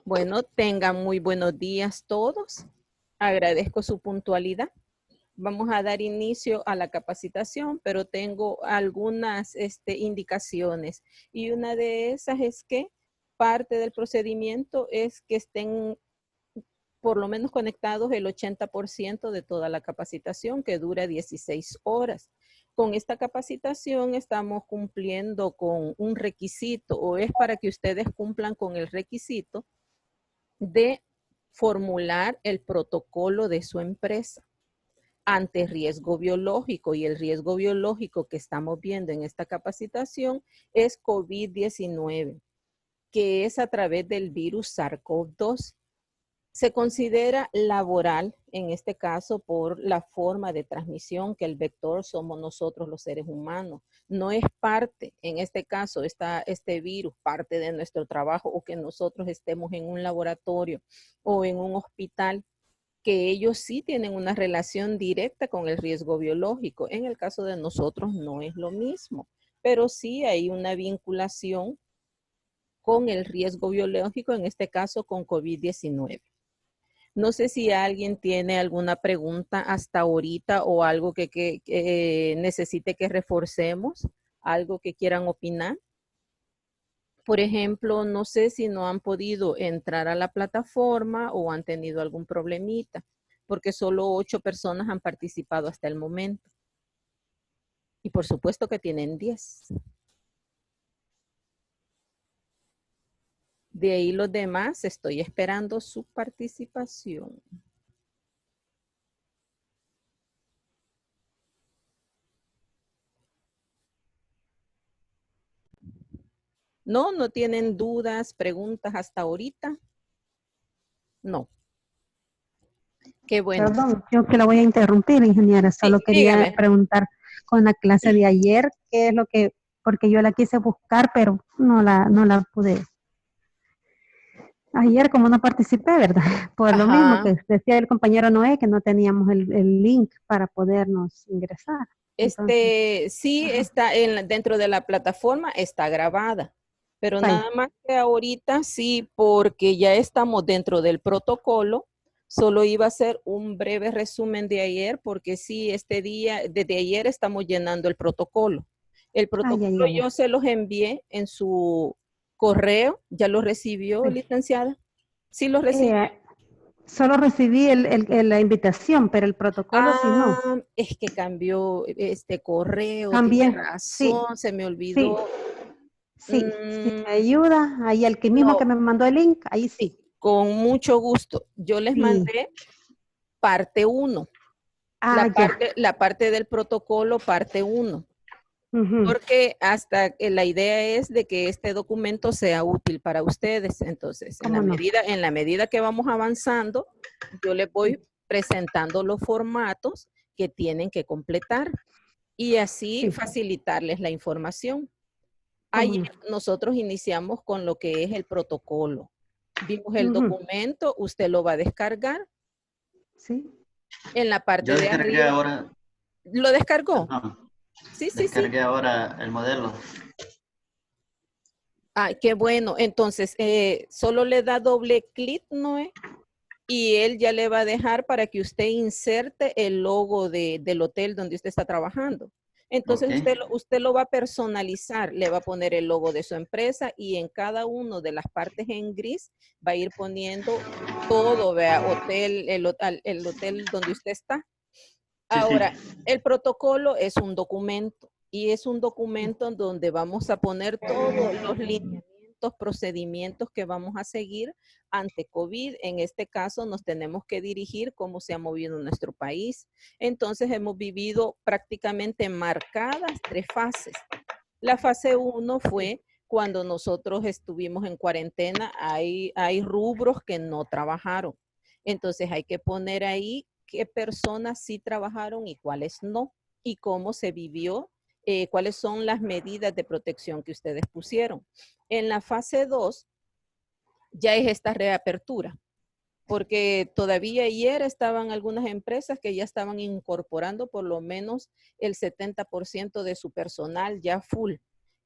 Bueno, tengan muy buenos días todos. Agradezco su puntualidad. Vamos a dar inicio a la capacitación, pero tengo algunas indicaciones. Y una de esas es que parte del procedimiento es que estén por lo menos conectados el 80% de toda la capacitación, que dura 16 horas. Con esta capacitación estamos cumpliendo con un requisito, o es para que ustedes cumplan con el requisito de formular el protocolo de su empresa ante riesgo biológico, y el riesgo biológico que estamos viendo en esta capacitación es COVID-19, que es a través del virus SARS-CoV-2. Se considera laboral, en este caso, por la forma de transmisión, que el vector somos nosotros los seres humanos. No es parte, en este caso, este virus, parte de nuestro trabajo, o que nosotros estemos en un laboratorio o en un hospital, que ellos sí tienen una relación directa con el riesgo biológico. En el caso de nosotros no es lo mismo, pero sí hay una vinculación con el riesgo biológico, en este caso con COVID-19. No sé si alguien tiene alguna pregunta hasta ahorita, o algo que necesite que reforcemos, algo que quieran opinar. Por ejemplo, no sé si no han podido entrar a la plataforma o han tenido algún problemita, porque solo 8 personas han participado hasta el momento. Y por supuesto que tienen 10. De ahí los demás, estoy esperando su participación. No tienen dudas, preguntas hasta ahorita. No. Qué bueno. Perdón, yo que la voy a interrumpir, ingeniera. Sí, Solo quería dígame. preguntar con la clase de ayer, qué es lo que, porque yo la quise buscar, pero no la pude. Ayer como no participé, ¿verdad? Por lo mismo Ajá. que decía el compañero Noé, que no teníamos el link para podernos ingresar. Entonces, Sí ajá, está dentro de la plataforma, está grabada, pero vaya. nada más que ahorita sí, porque ya estamos dentro del protocolo. Solo iba a hacer un breve resumen de ayer, porque sí, desde ayer estamos llenando el protocolo. El Ay, ay, protocolo ay, yo se los envié en su correo. ¿Ya lo recibió, ay. licenciada? Sí lo recibió. Eh, Solo recibí la invitación, pero el protocolo sí no. Es que cambió este correo, tiene También, sí, razón, se me sí, olvidó. sí. Si Mm, me ayuda, ahí el que mismo que no, me mandó el link, ahí sí, sí. con mucho gusto. Yo les Sí. mandé parte uno, Ah, ya. la parte del protocolo, parte uno, Ujú. porque hasta la idea es de que este documento sea útil para ustedes. Entonces, en ¿Cómo no? en la medida que vamos avanzando, yo les voy presentando los formatos que tienen que completar, y así Sí, facilitarles la información. ¿cómo Ayer no? nosotros iniciamos con lo que es el protocolo. Vimos el Ujú. documento, usted lo va a descargar Sí. en la Yo parte de descargué arriba. ahora, ¿Lo descargó? perdón, Sí, sí, sí. descargué ahora el modelo. Ay, qué bueno. Entonces, solo le da doble clic, ¿no? Y él ya le va a dejar para que usted inserte el logo del hotel donde usted está trabajando. Entonces Ok, usted lo va a personalizar, le va a poner el logo de su empresa, y en cada uno de las partes en gris va a ir poniendo todo, vea, hotel, el hotel donde usted está. sí, sí. Ahora, el protocolo es un documento, y es un documento en donde vamos a poner todos los lineamientos, procedimientos que vamos a seguir ante COVID. En este caso nos tenemos que dirigir cómo se ha movido nuestro país. Entonces hemos vivido prácticamente marcadas 3 fases. La fase 1 fue cuando nosotros estuvimos en cuarentena. Hay rubros que no trabajaron. Entonces hay que poner ahí qué personas sí trabajaron y cuáles no, y cómo se vivió, cuáles son las medidas de protección que ustedes pusieron. En la fase 2 ya es esta reapertura, porque todavía ayer estaban algunas empresas que ya estaban incorporando por lo menos el 70% de su personal ya full.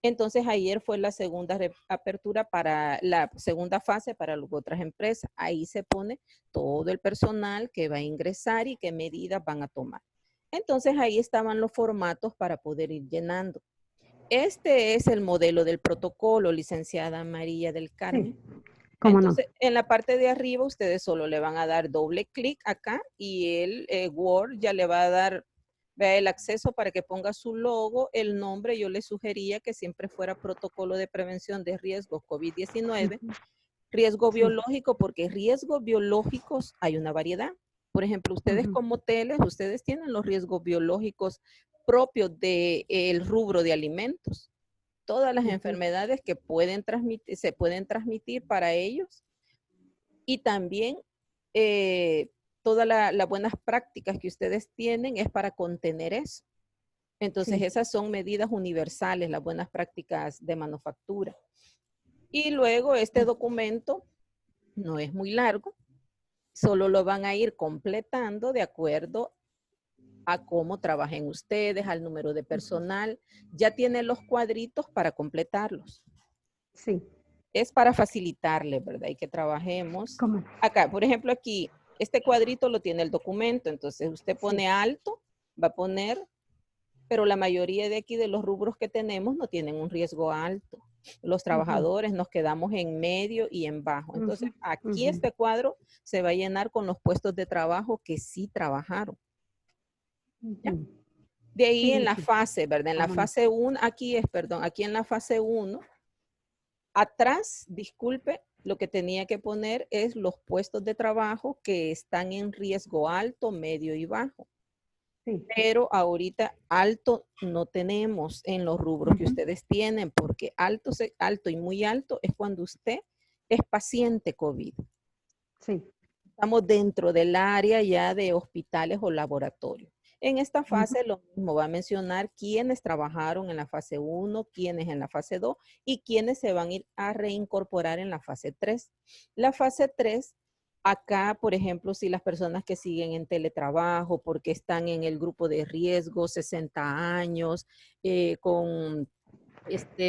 Entonces ayer fue la segunda apertura para la segunda fase para las otras empresas. Ahí se pone todo el personal que va a ingresar y qué medidas van a tomar. Entonces ahí estaban los formatos para poder ir llenando. Este es el modelo del protocolo, licenciada María del Carmen. Sí, cómo no. Entonces, en la parte de arriba ustedes solo le van a dar doble clic acá y el Word ya le va a dar, vea, el acceso para que ponga su logo, el nombre. Yo le sugería que siempre fuera protocolo de prevención de riesgos COVID-19, riesgo biológico, porque riesgos biológicos hay una variedad. Por ejemplo, ustedes como hoteles, ustedes tienen los riesgos biológicos propios del rubro de alimentos. Todas las enfermedades que pueden se pueden transmitir para ellos y también todas las buenas prácticas que ustedes tienen es para contener eso. Entonces, esas son medidas universales, las buenas prácticas de manufactura. Y luego este documento no es muy largo, solo lo van a ir completando de acuerdo a cómo trabajen ustedes, al número de personal. Ya tiene los cuadritos para completarlos. Sí. Es para facilitarle, ¿verdad? Y que trabajemos. ¿Cómo? Acá, por ejemplo, aquí, este cuadrito lo tiene el documento. Entonces, usted pone alto, va a poner, pero la mayoría de aquí de los rubros que tenemos no tienen un riesgo alto. Los trabajadores nos quedamos en medio y en bajo. Entonces, aquí este cuadro se va a llenar con los puestos de trabajo que sí trabajaron. ¿Ya? De ahí en la fase, ¿verdad? En la fase 1, aquí en la fase 1, atrás, disculpe, lo que tenía que poner es los puestos de trabajo que están en riesgo alto, medio y bajo. Sí. Pero ahorita alto no tenemos en los rubros que ustedes tienen, porque alto y muy alto es cuando usted es paciente COVID. Sí. Estamos dentro del área ya de hospitales o laboratorios. En esta fase lo mismo, va a mencionar quiénes trabajaron en la fase 1, quiénes en la fase 2 y quiénes se van a ir a reincorporar en la fase 3. La fase 3, acá, por ejemplo, si las personas que siguen en teletrabajo porque están en el grupo de riesgo, 60 años, con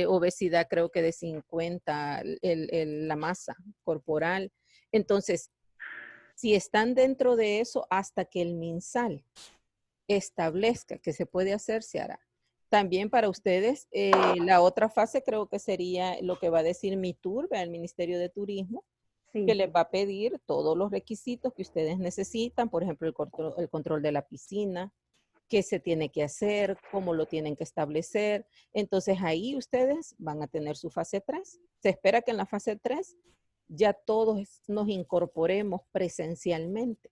obesidad creo que de 50, la masa corporal. Entonces, si están dentro de eso, hasta que el MinSal establezca que se puede hacer, se hará. También para ustedes, la otra fase creo que sería lo que va a decir MITUR, el Ministerio de Turismo, que les va a pedir todos los requisitos que ustedes necesitan, por ejemplo, el control de la piscina, qué se tiene que hacer, cómo lo tienen que establecer. Entonces ahí ustedes van a tener su fase 3. Se espera que en la fase 3 ya todos nos incorporemos presencialmente.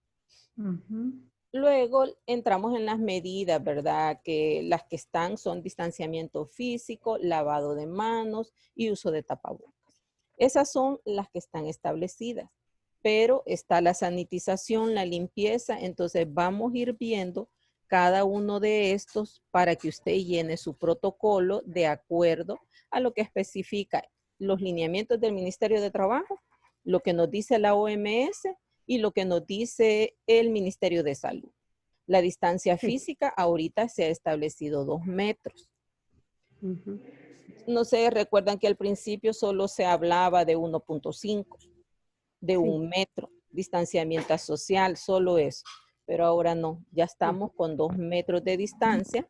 Luego entramos en las medidas, ¿verdad? Que las que están son distanciamiento físico, lavado de manos y uso de tapabocas. Esas son las que están establecidas, pero está la sanitización, la limpieza, entonces vamos a ir viendo cada uno de estos para que usted llene su protocolo de acuerdo a lo que especifica los lineamientos del Ministerio de Trabajo, lo que nos dice la OMS y lo que nos dice el Ministerio de Salud. La distancia física ahorita se ha establecido 2 metros. No sé, recuerdan que al principio solo se hablaba de 1.5, de 1 metro, distanciamiento social, solo eso. Pero ahora no, ya estamos con 2 metros de distancia.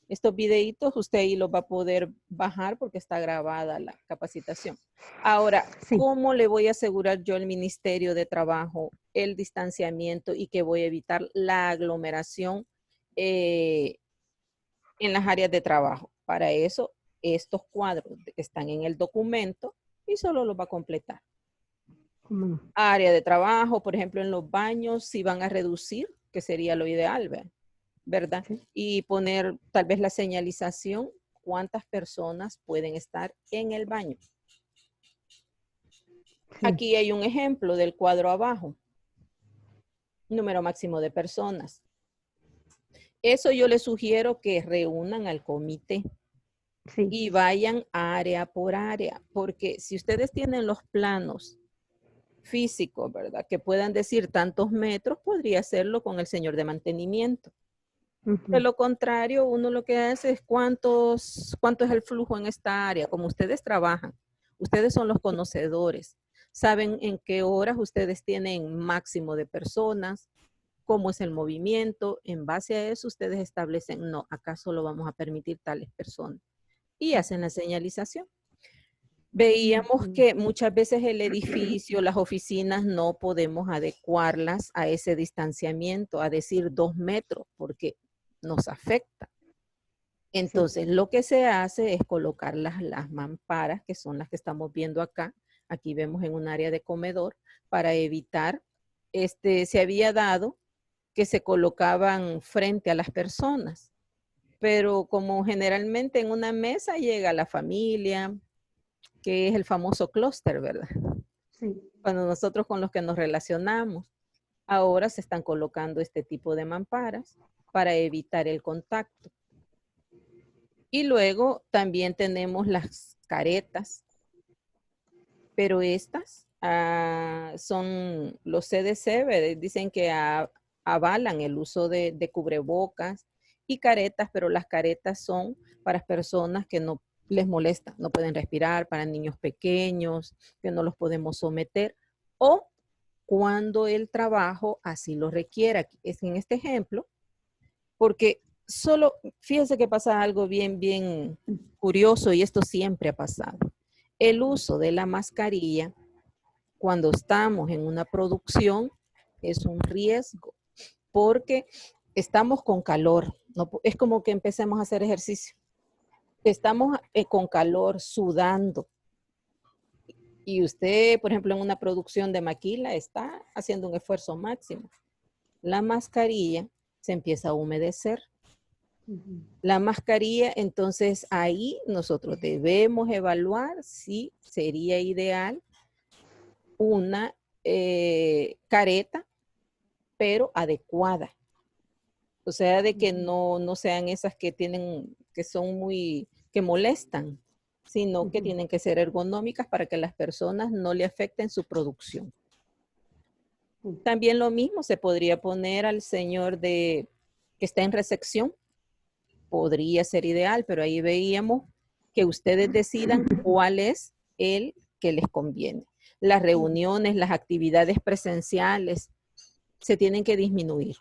Estos videitos usted ahí los va a poder bajar porque está grabada la capacitación. Ahora, ¿cómo le voy a asegurar yo al Ministerio de Trabajo el distanciamiento y que voy a evitar la aglomeración en las áreas de trabajo? Para eso, estos cuadros están en el documento y solo los va a completar. Área de trabajo, por ejemplo, en los baños, si van a reducir, que sería lo ideal, ¿verdad? Y poner tal vez la señalización, cuántas personas pueden estar en el baño. Aquí hay un ejemplo del cuadro abajo. Número máximo de personas. Eso yo les sugiero que reúnan al comité y vayan área por área, porque si ustedes tienen los planos físicos, ¿verdad? Que puedan decir tantos metros, podría hacerlo con el señor de mantenimiento. Ujú. De lo contrario, uno lo que hace es cuánto es el flujo en esta área. Como ustedes trabajan, ustedes son los conocedores, saben en qué horas ustedes tienen máximo de personas, cómo es el movimiento. En base a eso, ustedes establecen, no, acá solo vamos a permitir tales personas y hacen la señalización. Veíamos Ujú. que muchas veces el edificio, las oficinas, no podemos adecuarlas a ese distanciamiento, a decir 2 metros, porque nos afecta. Sí. Entonces, lo que se hace es colocar las mamparas, que son las que estamos viendo acá. Aquí vemos en un área de comedor, para evitar, se había dado que se colocaban frente a las personas, pero como generalmente en una mesa llega la familia, que es el famoso clúster, ¿verdad? Sí. Cuando nosotros con los que nos relacionamos, ahora se están colocando este tipo de mamparas para evitar el contacto. Y luego también tenemos las caretas, pero estas son los CDC, ¿verdad? Dicen que avalan el uso de cubrebocas y caretas, pero las caretas son para personas que no les molesta, no pueden respirar, para niños pequeños, que no los podemos someter, o cuando el trabajo así lo requiera. Es en este ejemplo, porque solo, fíjense que pasa algo bien curioso, y esto siempre ha pasado. El uso de la mascarilla cuando estamos en una producción es un riesgo, porque estamos con calor, no, es como que empecemos a hacer ejercicio. Estamos con calor, sudando, y usted, por ejemplo, en una producción de maquila está haciendo un esfuerzo máximo. La mascarilla se empieza a humedecer. Ujú. La mascarilla, entonces ahí nosotros debemos evaluar si sería ideal una careta, pero adecuada. O sea, de que no sean esas que tienen, que son muy, que molestan, sino que Ujú. tienen que ser ergonómicas para que las personas no le afecten su producción. Sí. También lo mismo se podría poner al señor que está en recepción. Podría ser ideal, pero ahí veíamos que ustedes decidan cuál es el que les conviene. Las reuniones, las actividades presenciales se tienen que disminuir.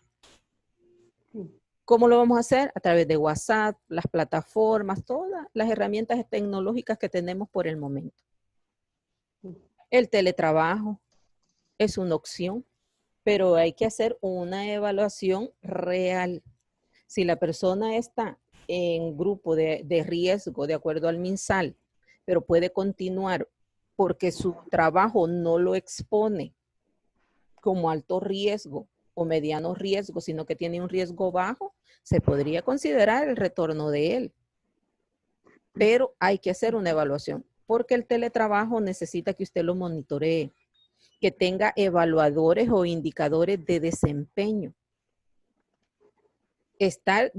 Sí. ¿Cómo lo vamos a hacer? A través de WhatsApp, las plataformas, todas las herramientas tecnológicas que tenemos por el momento. Sí. El teletrabajo es una opción, pero hay que hacer una evaluación real. Si la persona está en grupo de riesgo, de acuerdo al MinSal, pero puede continuar porque su trabajo no lo expone como alto riesgo o mediano riesgo, sino que tiene un riesgo bajo, se podría considerar el retorno de él. Pero hay que hacer una evaluación, porque el teletrabajo necesita que usted lo monitoree, que tenga evaluadores o indicadores de desempeño. Estar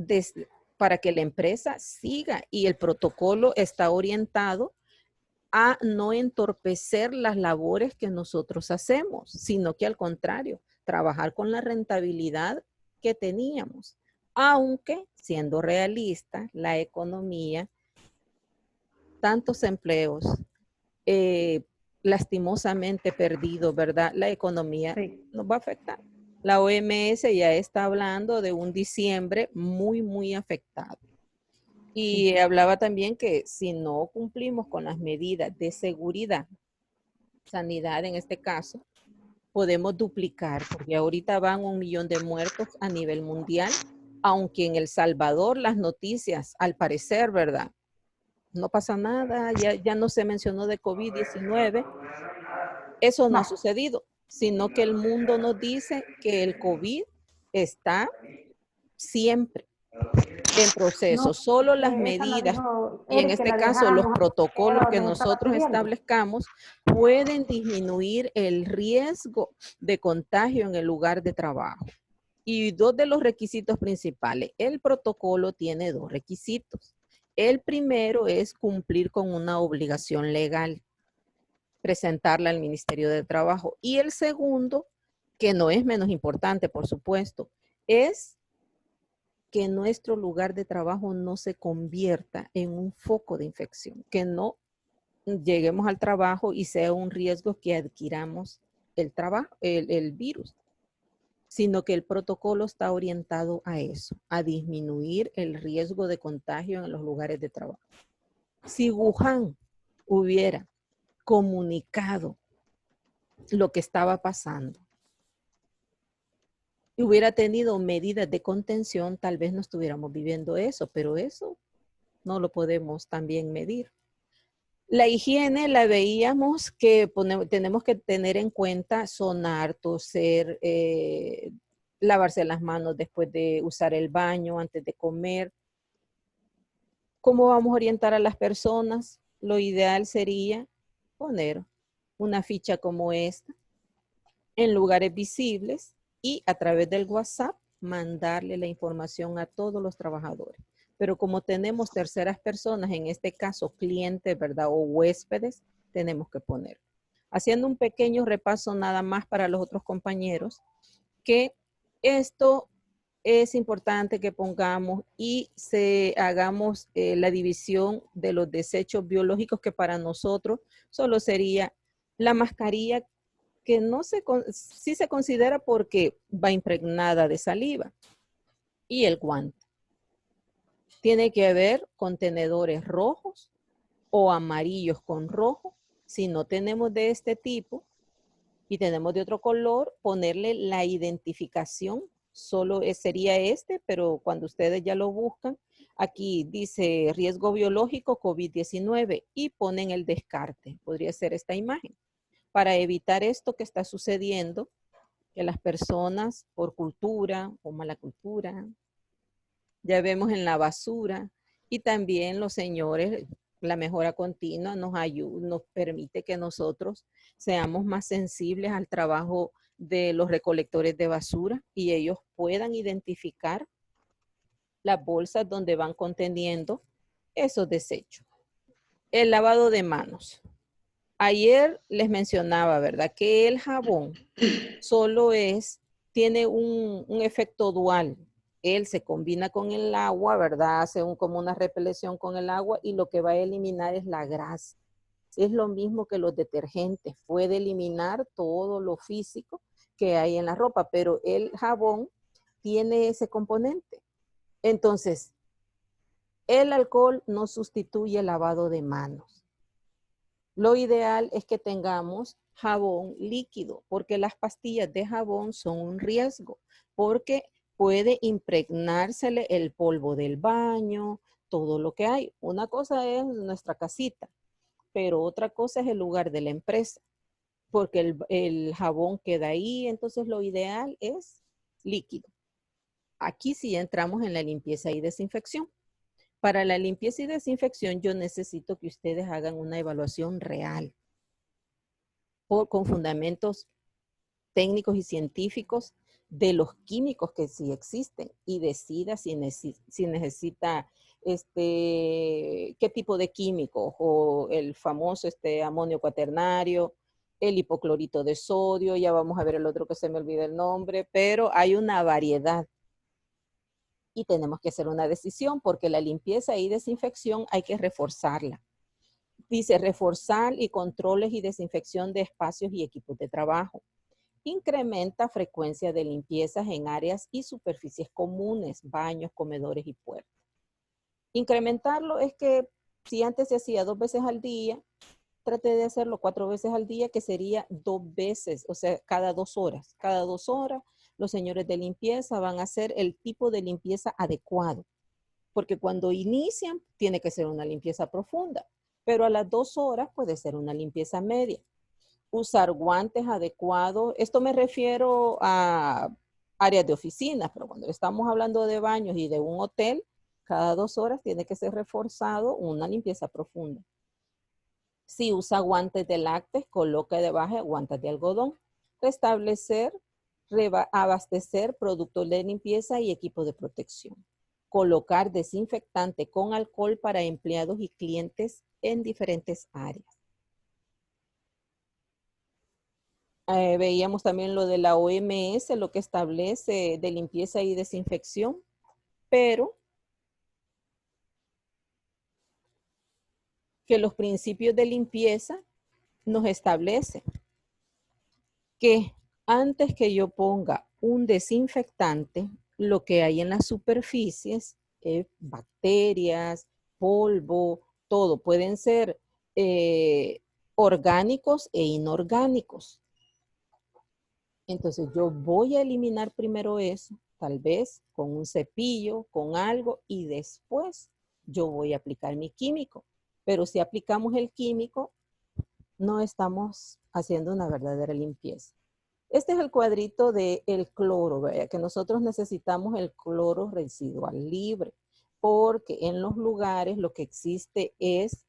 para que la empresa siga, y el protocolo está orientado a no entorpecer las labores que nosotros hacemos, sino que al contrario, trabajar con la rentabilidad que teníamos. Aunque, siendo realista, la economía, tantos empleos, eh, lastimosamente perdidos, ¿verdad? La economía Sí. nos va a afectar. La OMS ya está hablando de un diciembre muy afectado. Sí. Y hablaba también que si no cumplimos con las medidas de seguridad, sanidad en este caso, podemos duplicar, porque ahorita van 1 millón de muertos a nivel mundial, aunque en El Salvador las noticias, al parecer, ¿verdad? No pasa nada, ya no se mencionó de COVID-19. Eso no ha No. sucedido, sino que el mundo nos dice que el COVID está siempre en proceso. No. Solo las Eso lo medidas, dijo y en Eric, que este la caso los dejáramos a protocolos que donde estaba nosotros escribiendo. establezcamos, pueden disminuir el riesgo de contagio en el lugar de trabajo. Y dos de los requisitos principales. El protocolo tiene 2 requisitos. El primero es cumplir con una obligación legal, presentarla al Ministerio de Trabajo. Y el segundo, que no es menos importante, por supuesto, es que nuestro lugar de trabajo no se convierta en un foco de infección, que no lleguemos al trabajo y sea un riesgo que adquiramos el virus, sino que el protocolo está orientado a eso, a disminuir el riesgo de contagio en los lugares de trabajo. Si Wuhan hubiera comunicado lo que estaba pasando y hubiera tenido medidas de contención, tal vez no estuviéramos viviendo eso, pero eso no lo podemos también medir. La higiene la veíamos que tenemos que tener en cuenta sonar, toser, lavarse las manos después de usar el baño, antes de comer. ¿Cómo vamos a orientar a las personas? Lo ideal sería poner una ficha como esta en lugares visibles y a través del WhatsApp mandarle la información a todos los trabajadores. Pero como tenemos terceras personas, en este caso clientes, ¿verdad? O huéspedes, tenemos que poner. Haciendo un pequeño repaso nada más para los otros compañeros, que esto es importante que pongamos y hagamos la división de los desechos biológicos, que para nosotros solo sería la mascarilla, que sí se considera porque va impregnada de saliva, y el guante. Tiene que haber contenedores rojos o amarillos con rojo. Si no tenemos de este tipo y tenemos de otro color, ponerle la identificación. Solo sería este, pero cuando ustedes ya lo buscan, aquí dice riesgo biológico COVID-19 y ponen el descarte. Podría ser esta imagen. Para evitar esto que está sucediendo, que las personas por cultura o mala cultura, ya vemos en la basura, y también los señores, la mejora continua nos permite que nosotros seamos más sensibles al trabajo de los recolectores de basura y ellos puedan identificar las bolsas donde van conteniendo esos desechos. El lavado de manos. Ayer les mencionaba, ¿verdad? Que el jabón solo tiene un efecto dual. Él se combina con el agua, ¿verdad? Hace como una repelación con el agua y lo que va a eliminar es la grasa. Es lo mismo que los detergentes. Puede eliminar todo lo físico que hay en la ropa, pero el jabón tiene ese componente. Entonces, el alcohol no sustituye el lavado de manos. Lo ideal es que tengamos jabón líquido, porque las pastillas de jabón son un riesgo, porque puede impregnársele el polvo del baño, todo lo que hay. Una cosa es nuestra casita, pero otra cosa es el lugar de la empresa, porque el jabón queda ahí, entonces lo ideal es líquido. Aquí sí entramos en la limpieza y desinfección. Para la limpieza y desinfección yo necesito que ustedes hagan una evaluación real con fundamentos técnicos y científicos de los químicos que sí existen y decida si necesita qué tipo de químicos, o el famoso amonio cuaternario, el hipoclorito de sodio, ya vamos a ver el otro que se me olvida el nombre, pero hay una variedad. Y tenemos que hacer una decisión porque la limpieza y desinfección hay que reforzarla. Dice reforzar y controles y desinfección de espacios y equipos de trabajo. Incrementa frecuencia de limpiezas en áreas y superficies comunes, baños, comedores y puertas. Incrementarlo es que si antes se hacía 2 veces al día, trate de hacerlo 4 veces al día, que sería 2 veces, o sea, cada 2 horas. Cada 2 horas los señores de limpieza van a hacer el tipo de limpieza adecuado, porque cuando inician tiene que ser una limpieza profunda, pero a las 2 horas puede ser una limpieza media. Usar guantes adecuados, esto me refiero a áreas de oficinas, pero cuando estamos hablando de baños y de un hotel, cada 2 horas tiene que ser reforzado una limpieza profunda. Si usa guantes de lácteos, coloca debajo guantes de algodón. Restablecer, abastecer productos de limpieza y equipo de protección. Colocar desinfectante con alcohol para empleados y clientes en diferentes áreas. Veíamos también lo de la OMS, lo que establece de limpieza y desinfección. pero que los principios de limpieza nos establecen que antes que yo ponga un desinfectante, lo que hay en las superficies es bacterias, polvo, todo. Pueden ser orgánicos e inorgánicos. Entonces yo voy a eliminar primero eso, tal vez con un cepillo, con algo, y después yo voy a aplicar mi químico. Pero si aplicamos el químico, no estamos haciendo una verdadera limpieza. Este es el cuadrito del cloro, ¿verdad? Que nosotros necesitamos el cloro residual libre, porque en los lugares lo que existe es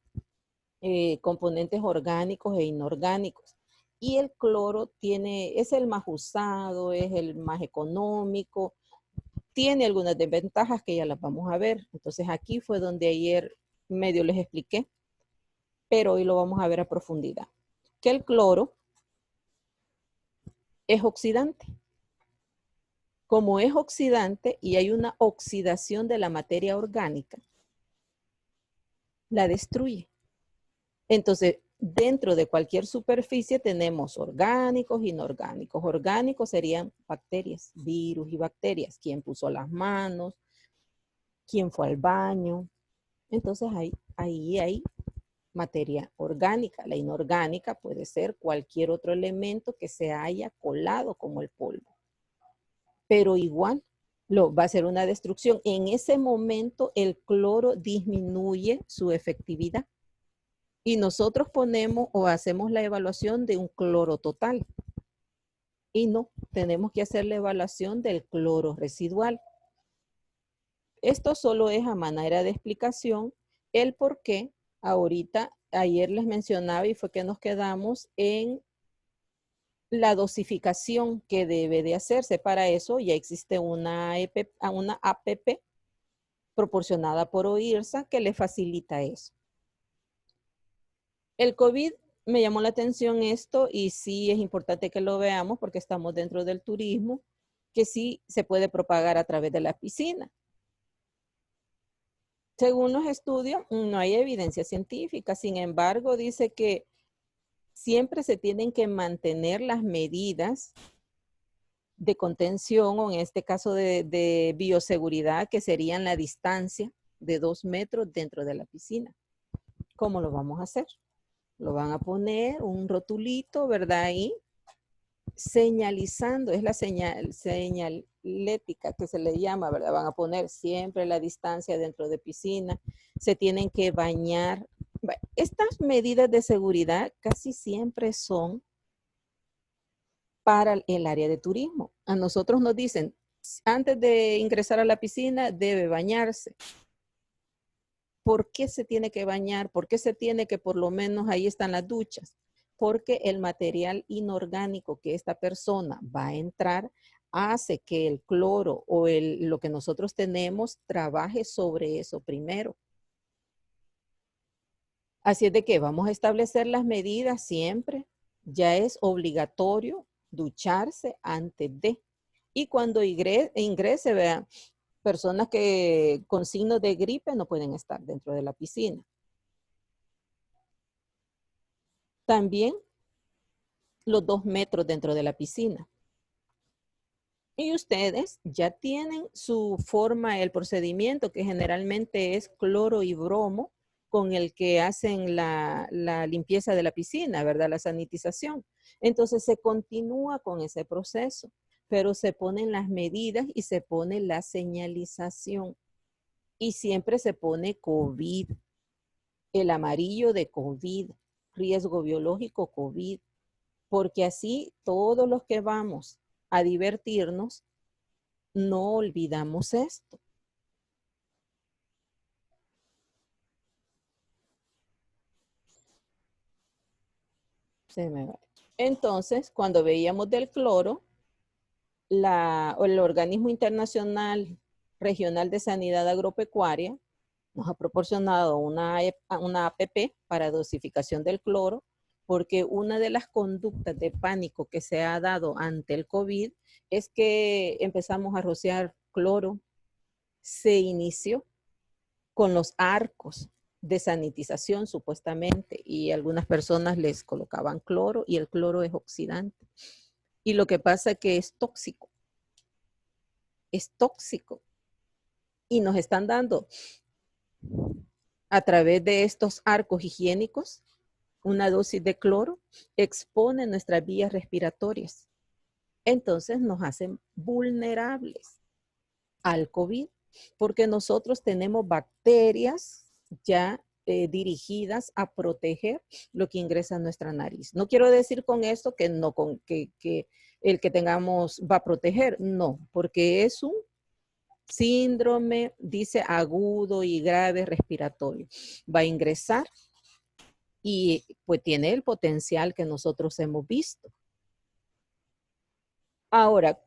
componentes orgánicos e inorgánicos. Y el cloro es el más usado, es el más económico, tiene algunas desventajas que ya las vamos a ver. Entonces aquí fue donde ayer medio les expliqué, pero hoy lo vamos a ver a profundidad. Que el cloro es oxidante. Como es oxidante y hay una oxidación de la materia orgánica, la destruye. Entonces, dentro de cualquier superficie tenemos orgánicos e inorgánicos. Orgánicos serían bacterias, virus y bacterias. ¿Quién puso las manos? ¿Quién fue al baño? Entonces, ahí hay materia orgánica. La inorgánica puede ser cualquier otro elemento que se haya colado como el polvo. Pero igual va a ser una destrucción. En ese momento el cloro disminuye su efectividad y nosotros ponemos o hacemos la evaluación de un cloro total y no, tenemos que hacer la evaluación del cloro residual. Esto solo es a manera de explicación el por qué ahorita, ayer les mencionaba y fue que nos quedamos en la dosificación que debe de hacerse. Para eso ya existe una APP proporcionada por OIRSA que le facilita eso. El COVID me llamó la atención esto y sí es importante que lo veamos porque estamos dentro del turismo, que sí se puede propagar a través de la piscina. Según los estudios, no hay evidencia científica. Sin embargo, dice que siempre se tienen que mantener las medidas de contención o en este caso de bioseguridad, que serían la distancia de 2 metros dentro de la piscina. ¿Cómo lo vamos a hacer? Lo van a poner un rotulito, ¿verdad? Ahí, señalizando, es la señalética que se le llama, ¿verdad? Van a poner siempre la distancia dentro de piscina, se tienen que bañar. Estas medidas de seguridad casi siempre son para el área de turismo. A nosotros nos dicen, antes de ingresar a la piscina, debe bañarse. ¿Por qué se tiene que bañar? ¿Por qué se tiene que, por lo menos ahí están las duchas? Porque el material inorgánico que esta persona va a entrar hace que el cloro o lo que nosotros tenemos trabaje sobre eso primero. Así es de que vamos a establecer las medidas siempre. Ya es obligatorio ducharse antes de. Y cuando ingrese, vean, personas que con signos de gripe no pueden estar dentro de la piscina. También los 2 metros dentro de la piscina. Y ustedes ya tienen su forma, el procedimiento que generalmente es cloro y bromo con el que hacen la limpieza de la piscina, ¿verdad? La sanitización. Entonces se continúa con ese proceso, pero se ponen las medidas y se pone la señalización. Y siempre se pone COVID, el amarillo de COVID, riesgo biológico COVID, porque así todos los que vamos a divertirnos, no olvidamos esto. Se me va. Entonces, cuando veíamos del cloro, el Organismo Internacional Regional de Sanidad Agropecuaria nos ha proporcionado una APP para dosificación del cloro, porque una de las conductas de pánico que se ha dado ante el COVID es que empezamos a rociar cloro se inició con los arcos de sanitización supuestamente, y algunas personas les colocaban cloro, y el cloro es oxidante. Y lo que pasa es que es tóxico. Es tóxico. Y nos están dando a través de estos arcos higiénicos una dosis de cloro, expone nuestras vías respiratorias. Entonces nos hacen vulnerables al COVID, porque nosotros tenemos bacterias ya dirigidas a proteger lo que ingresa a nuestra nariz. No quiero decir con esto que no, que el que tengamos va a proteger, no, porque es un síndrome, dice, agudo y grave respiratorio. Va a ingresar y pues tiene el potencial que nosotros hemos visto. Ahora,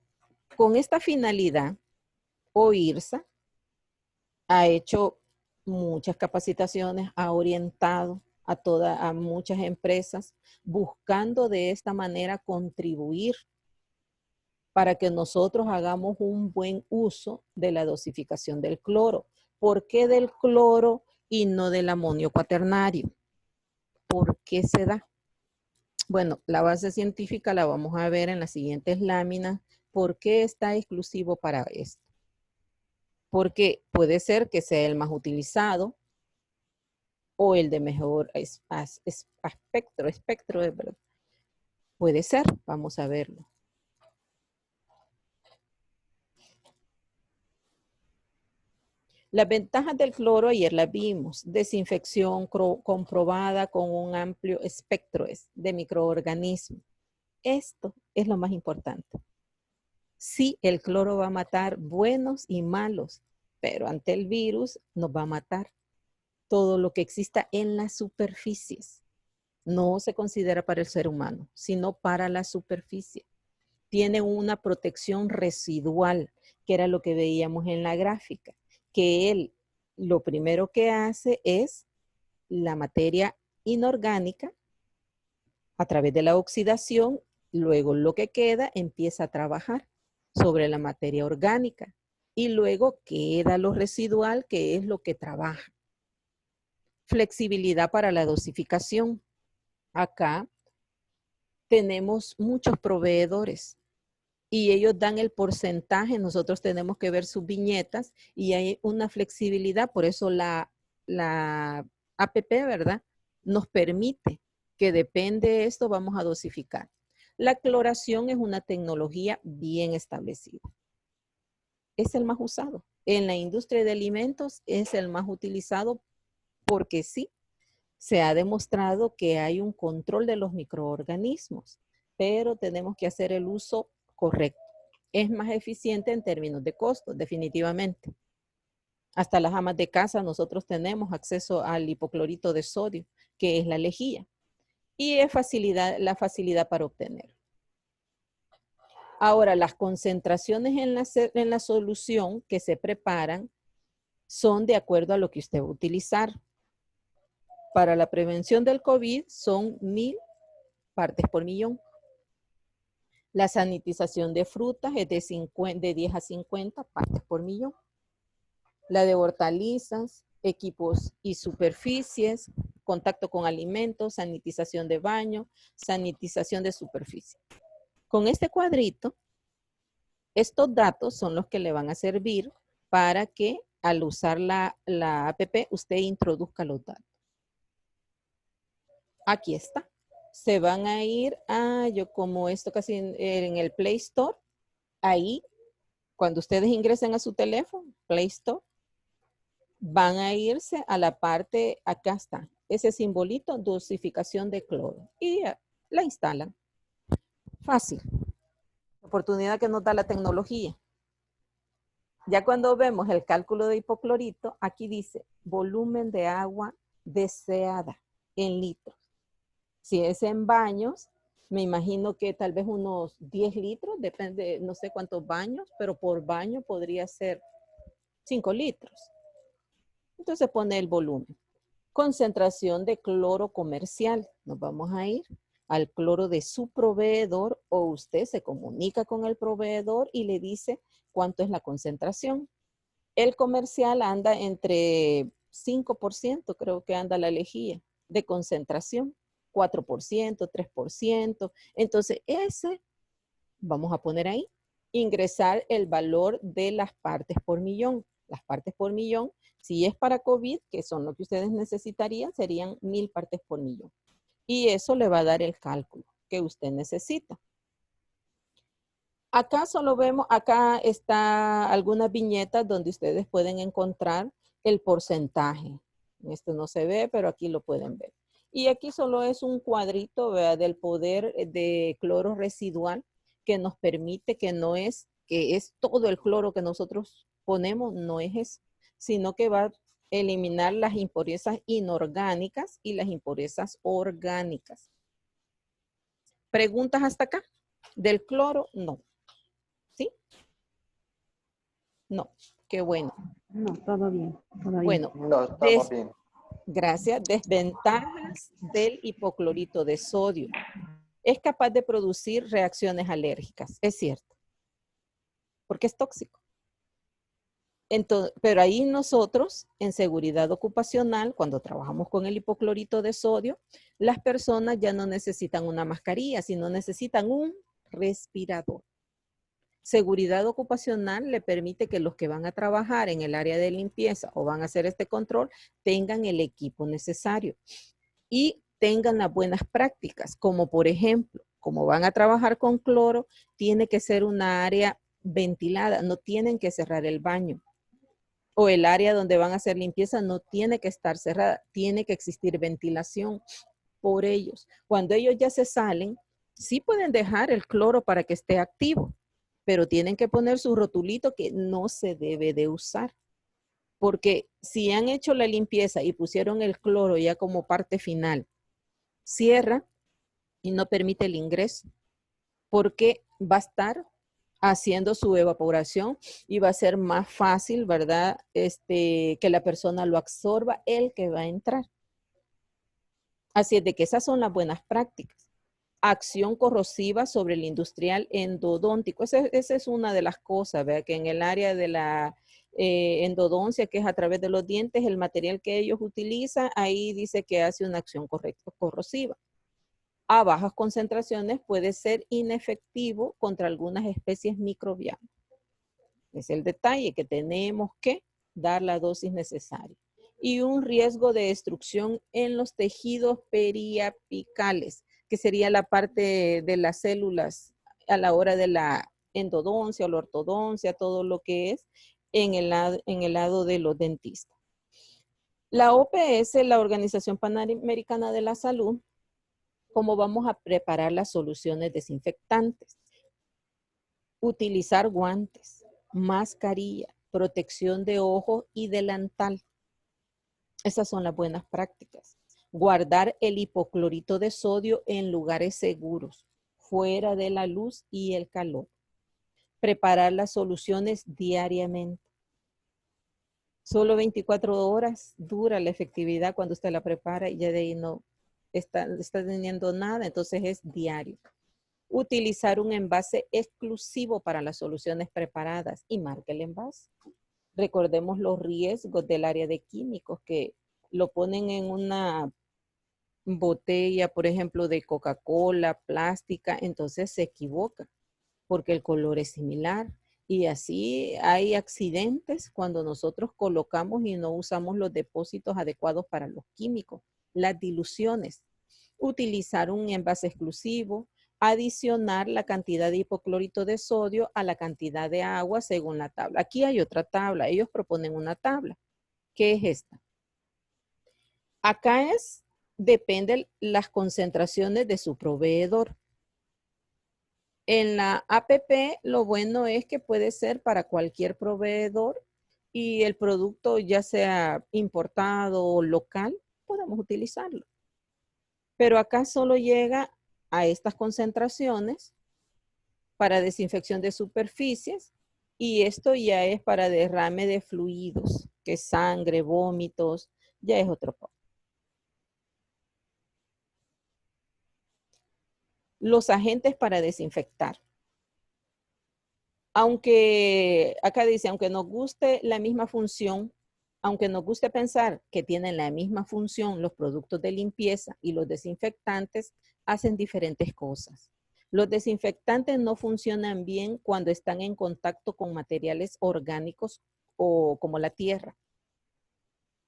con esta finalidad, OIRSA ha hecho muchas capacitaciones, ha orientado a muchas empresas, buscando de esta manera contribuir para que nosotros hagamos un buen uso de la dosificación del cloro. ¿Por qué del cloro y no del amonio cuaternario? ¿Por qué se da? Bueno, la base científica la vamos a ver en las siguientes láminas. ¿Por qué está exclusivo para esto? Porque puede ser que sea el más utilizado o el de mejor espectro, ¿verdad? Puede ser, vamos a verlo. Las ventajas del cloro ayer las vimos. Desinfección comprobada con un amplio espectro de microorganismos. Esto es lo más importante. Sí, el cloro va a matar buenos y malos, pero ante el virus nos va a matar todo lo que exista en las superficies. No se considera para el ser humano, sino para la superficie. Tiene una protección residual, que era lo que veíamos en la gráfica, que él lo primero que hace es la materia inorgánica a través de la oxidación, luego lo que queda empieza a trabajar sobre la materia orgánica y luego queda lo residual, que es lo que trabaja. Flexibilidad para la dosificación. Acá tenemos muchos proveedores y ellos dan el porcentaje, nosotros tenemos que ver sus viñetas y hay una flexibilidad, por eso la APP, ¿verdad? Nos permite que depende de esto vamos a dosificar. La cloración es una tecnología bien establecida. Es el más usado. En la industria de alimentos es el más utilizado porque sí, se ha demostrado que hay un control de los microorganismos, pero tenemos que hacer el uso correcto. Es más eficiente en términos de costo, definitivamente. Hasta las amas de casa nosotros tenemos acceso al hipoclorito de sodio, que es la lejía, y es la facilidad para obtener. Ahora, las concentraciones en la solución que se preparan son de acuerdo a lo que usted va a utilizar. Para la prevención del COVID son 1000 partes por millón. La sanitización de frutas es de 10 a 50 partes por millón. La de hortalizas, equipos y superficies, contacto con alimentos, sanitización de baño, sanitización de superficie. Con este cuadrito, estos datos son los que le van a servir para que al usar la APP usted introduzca los datos. Aquí está. Se van a ir a, yo como esto casi en el Play Store, ahí, cuando ustedes ingresen a su teléfono, Play Store, van a irse a la parte, acá está, ese simbolito, dosificación de cloro, y la instalan. Fácil. Oportunidad que nos da la tecnología. Ya cuando vemos el cálculo de hipoclorito, aquí dice volumen de agua deseada en litros. Si es en baños, me imagino que tal vez unos 10 litros, depende, no sé cuántos baños, pero por baño podría ser 5 litros. Entonces pone el volumen. Concentración de cloro comercial. Nos vamos a ir al cloro de su proveedor o usted se comunica con el proveedor y le dice cuánto es la concentración. El comercial anda entre 5%, creo que anda la lejía, de concentración, 4%, 3%. Entonces, ese vamos a poner ahí, ingresar el valor de las partes por millón. Las partes por millón, si es para COVID, que son lo que ustedes necesitarían, serían 1000 partes por millón. Y eso le va a dar el cálculo que usted necesita. Acá solo vemos, acá está algunas viñetas donde ustedes pueden encontrar el porcentaje. Esto no se ve, pero aquí lo pueden ver. Y aquí solo es un cuadrito, ¿verdad?, del poder de cloro residual que nos permite que no es, que es todo el cloro que nosotros ponemos, no es eso, sino que va a eliminar las impurezas inorgánicas y las impurezas orgánicas. ¿Preguntas hasta acá? ¿Del cloro? No. ¿Sí? No. Qué bueno. No, todo bien, todo bien. Bueno, No, estamos bien. gracias. Desventajas del hipoclorito de sodio. Es capaz de producir reacciones alérgicas. Es cierto. Porque es tóxico. Entonces, pero ahí nosotros, en seguridad ocupacional, cuando trabajamos con el hipoclorito de sodio, las personas ya no necesitan una mascarilla, sino necesitan un respirador. Seguridad ocupacional le permite que los que van a trabajar en el área de limpieza o van a hacer este control tengan el equipo necesario y tengan las buenas prácticas, como por ejemplo, como van a trabajar con cloro, tiene que ser una área ventilada, no tienen que cerrar el baño. O el área donde van a hacer limpieza no tiene que estar cerrada, tiene que existir ventilación por ellos. Cuando ellos ya se salen, sí pueden dejar el cloro para que esté activo, pero tienen que poner su rotulito que no se debe de usar. Porque si han hecho la limpieza y pusieron el cloro ya como parte final, cierra y no permite el ingreso, porque va a estar haciendo su evaporación y va a ser más fácil, ¿verdad? Que la persona lo absorba, el que va a entrar. Así es de que esas son las buenas prácticas. Acción corrosiva sobre el industrial endodóntico. Esa es una de las cosas, ¿verdad? Que en el área de la endodoncia, que es a través de los dientes, el material que ellos utilizan, ahí dice que hace una acción corrosiva. A bajas concentraciones puede ser inefectivo contra algunas especies microbianas. Es el detalle que tenemos que dar la dosis necesaria. Y un riesgo de destrucción en los tejidos periapicales, que sería la parte de las células a la hora de la endodoncia o la ortodoncia, todo lo que es en el lado de los dentistas. La OPS, la Organización Panamericana de la Salud, cómo vamos a preparar las soluciones desinfectantes. Utilizar guantes, mascarilla, protección de ojo y delantal. Esas son las buenas prácticas. Guardar el hipoclorito de sodio en lugares seguros, fuera de la luz y el calor. Preparar las soluciones diariamente. Solo 24 horas dura la efectividad cuando usted la prepara y ya de ahí no está teniendo nada, entonces es diario. Utilizar un envase exclusivo para las soluciones preparadas y marque el envase. Recordemos los riesgos del área de químicos que lo ponen en una botella, por ejemplo, de Coca-Cola, plástica, entonces se equivoca porque el color es similar. Y así hay accidentes cuando nosotros colocamos y no usamos los depósitos adecuados para los químicos, las diluciones. Utilizar un envase exclusivo, adicionar la cantidad de hipoclorito de sodio a la cantidad de agua según la tabla. Aquí hay otra tabla, ellos proponen una tabla. ¿Qué es esta? Acá depende las concentraciones de su proveedor. En la APP, lo bueno es que puede ser para cualquier proveedor y el producto ya sea importado o local, podemos utilizarlo. Pero acá solo llega a estas concentraciones para desinfección de superficies y esto ya es para derrame de fluidos, que es sangre, vómitos, ya es otro poco. Los agentes para desinfectar. Aunque, acá dice, aunque nos guste la misma función, aunque nos guste pensar que tienen la misma función, los productos de limpieza y los desinfectantes hacen diferentes cosas. Los desinfectantes no funcionan bien cuando están en contacto con materiales orgánicos o como la tierra,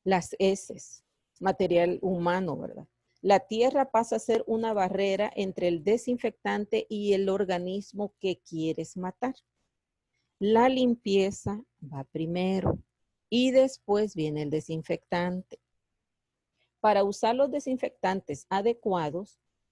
las heces, material humano, ¿verdad? La tierra pasa a ser una barrera entre el desinfectante y el organismo que quieres matar. La limpieza va primero y después viene el desinfectante. Para usar los desinfectantes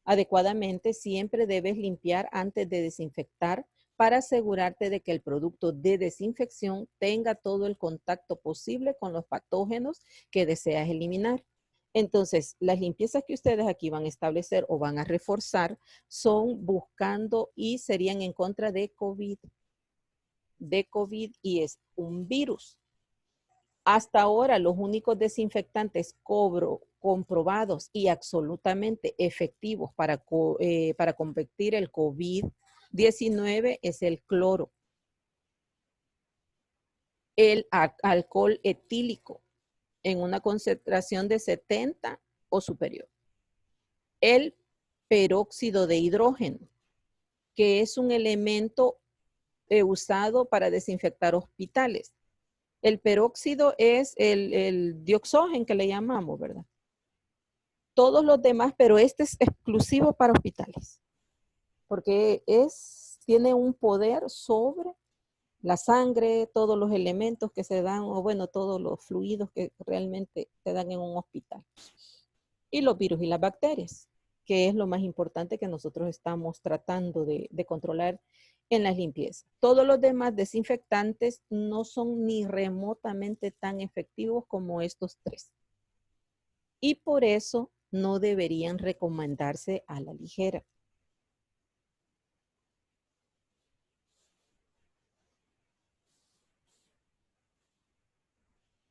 adecuadamente, siempre debes limpiar antes de desinfectar para asegurarte de que el producto de desinfección tenga todo el contacto posible con los patógenos que deseas eliminar. Entonces, las limpiezas que ustedes aquí van a establecer o van a reforzar son buscando y serían en contra de COVID y es un virus. Hasta ahora, los únicos desinfectantes comprobados y absolutamente efectivos para combatir el COVID-19 es el cloro, el alcohol etílico en una concentración de 70 o superior, el peróxido de hidrógeno, que es un elemento usado para desinfectar hospitales. El peróxido es el dioxógeno que le llamamos, ¿verdad? Todos los demás, pero este es exclusivo para hospitales, porque tiene un poder sobre la sangre, todos los elementos que se dan, o bueno, todos los fluidos que realmente se dan en un hospital. Y los virus y las bacterias, que es lo más importante que nosotros estamos tratando de controlar en las limpiezas. Todos los demás desinfectantes no son ni remotamente tan efectivos como estos tres. Y por eso no deberían recomendarse a la ligera.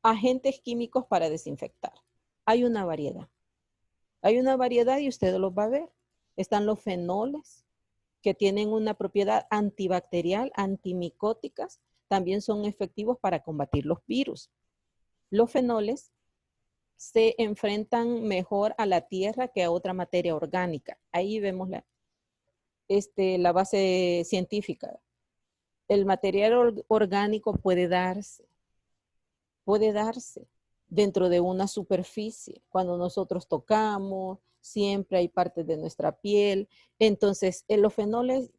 Agentes químicos para desinfectar. Hay una variedad. Hay una variedad y usted los va a ver. Están los fenoles, que tienen una propiedad antibacterial, antimicóticas, también son efectivos para combatir los virus. Los fenoles se enfrentan mejor a la tierra que a otra materia orgánica. Ahí vemos la base científica. El material orgánico puede darse dentro de una superficie. Cuando nosotros tocamos, siempre hay partes de nuestra piel. Entonces, los fenoles,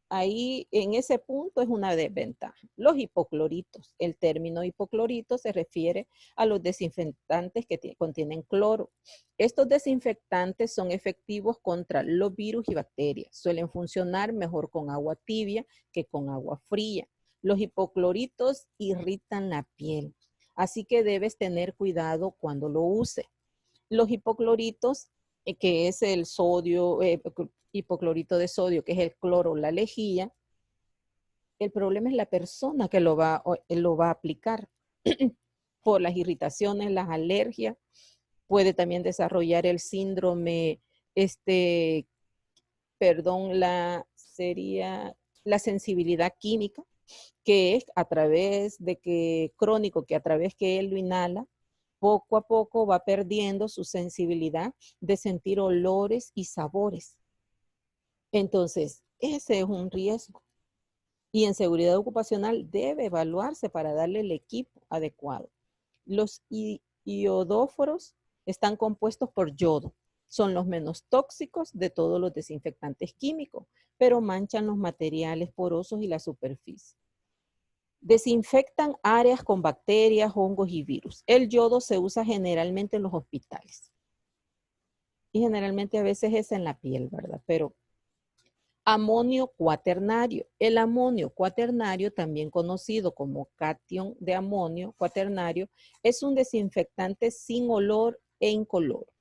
ahí en ese punto es una desventaja. Los hipocloritos, el término hipoclorito se refiere a los desinfectantes que contienen cloro. Estos desinfectantes son efectivos contra los virus y bacterias. Suelen funcionar mejor con agua tibia que con agua fría. Los hipocloritos irritan la piel, así que debes tener cuidado cuando lo use. Los hipocloritos, que es el sodio, hipoclorito de sodio, que es el cloro, la lejía, el problema es la persona que lo va a aplicar por las irritaciones, las alergias. Puede también desarrollar el síndrome, la sensibilidad química, que es a través de que crónico, que a través que él lo inhala, poco a poco va perdiendo su sensibilidad de sentir olores y sabores. Entonces, ese es un riesgo. Y en seguridad ocupacional debe evaluarse para darle el equipo adecuado. Los iodóforos están compuestos por yodo. Son los menos tóxicos de todos los desinfectantes químicos, pero manchan los materiales porosos y la superficie. Desinfectan áreas con bacterias, hongos y virus. El yodo se usa generalmente en los hospitales. Y generalmente a veces es en la piel, ¿verdad? Pero amonio cuaternario. El amonio cuaternario, también conocido como catión de amonio cuaternario, es un desinfectante sin olor e incoloro.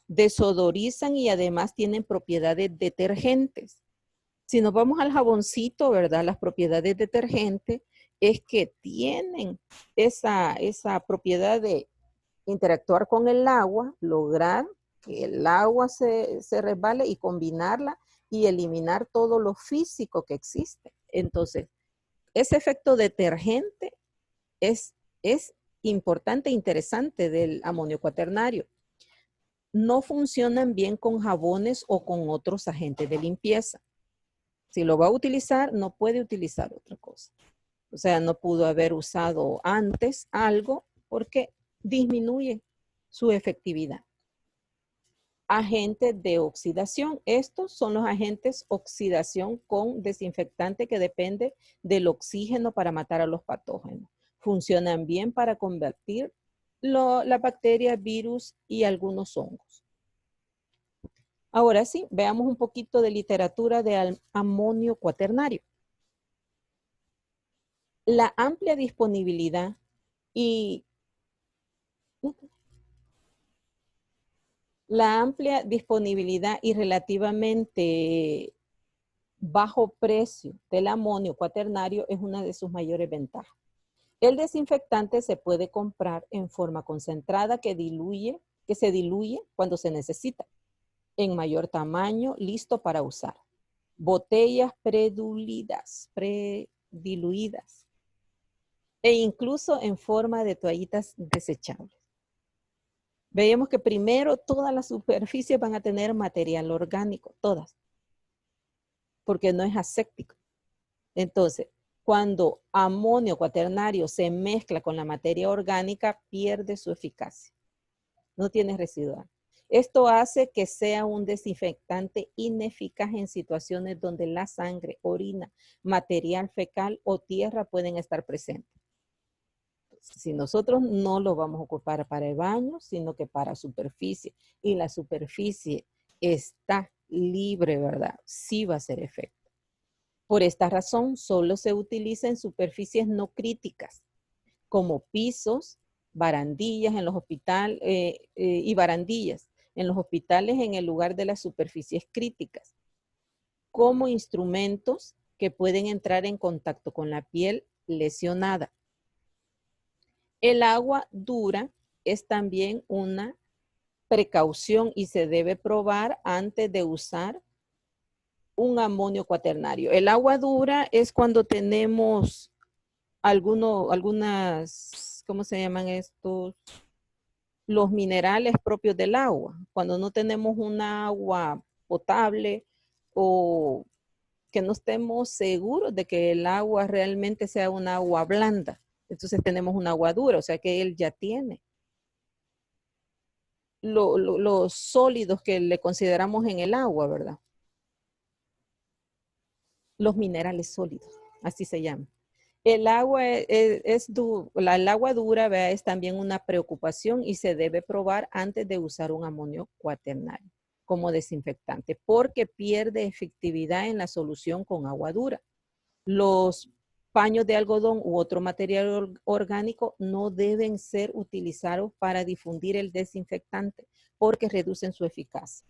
Desodorizan y además tienen propiedades detergentes. Si nos vamos al jaboncito, ¿verdad? Las propiedades detergentes es que tienen esa propiedad de interactuar con el agua, lograr que el agua se resbale y combinarla y eliminar todo lo físico que existe. Entonces, ese efecto detergente es importante e interesante del amonio cuaternario. No funcionan bien con jabones o con otros agentes de limpieza. Si lo va a utilizar, no puede utilizar otra cosa. O sea, no pudo haber usado antes algo porque disminuye su efectividad. Agentes de oxidación. Estos son los agentes oxidación con desinfectante que depende del oxígeno para matar a los patógenos. Funcionan bien para combatir la bacteria, virus y algunos hongos. Ahora sí, veamos un poquito de literatura de amonio cuaternario. La amplia disponibilidad y relativamente bajo precio del amonio cuaternario es una de sus mayores ventajas. El desinfectante se puede comprar en forma concentrada que se diluye cuando se necesita, en mayor tamaño, listo para usar. Botellas prediluidas e incluso en forma de toallitas desechables. Veíamos que primero todas las superficies van a tener material orgánico, todas, porque no es aséptico. Entonces, cuando amonio cuaternario se mezcla con la materia orgánica, pierde su eficacia. No tiene residual. Esto hace que sea un desinfectante ineficaz en situaciones donde la sangre, orina, material fecal o tierra pueden estar presentes. Si nosotros no lo vamos a ocupar para el baño, sino que para superficie, y la superficie está libre, ¿verdad? Sí va a hacer efecto. Por esta razón, solo se utiliza en superficies no críticas, como pisos, barandillas en los hospitales y barandillas en los hospitales en el lugar de las superficies críticas, como instrumentos que pueden entrar en contacto con la piel lesionada. El agua dura es también una precaución y se debe probar antes de usar un amonio cuaternario. El agua dura es cuando tenemos algunas, ¿cómo se llaman estos? Los minerales propios del agua. Cuando no tenemos un agua potable o que no estemos seguros de que el agua realmente sea un agua blanda. Entonces tenemos un agua dura, o sea que él ya tiene los sólidos que le consideramos en el agua, ¿verdad? Los minerales sólidos, así se llama. El agua el agua dura, ¿verdad? Es también una preocupación y se debe probar antes de usar un amonio cuaternario como desinfectante, porque pierde efectividad en la solución con agua dura. Los paños de algodón u otro material orgánico no deben ser utilizados para difundir el desinfectante porque reducen su eficacia.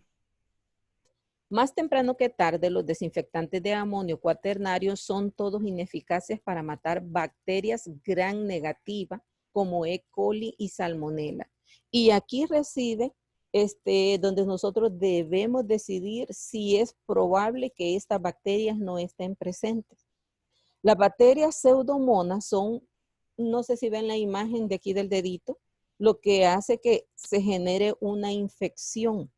Más temprano que tarde, los desinfectantes de amonio cuaternario son todos ineficaces para matar bacterias gram negativas como E. coli y salmonella. Y aquí reside donde nosotros debemos decidir si es probable que estas bacterias no estén presentes. Las bacterias pseudomonas son, no sé si ven la imagen de aquí del dedito, lo que hace que se genere una infección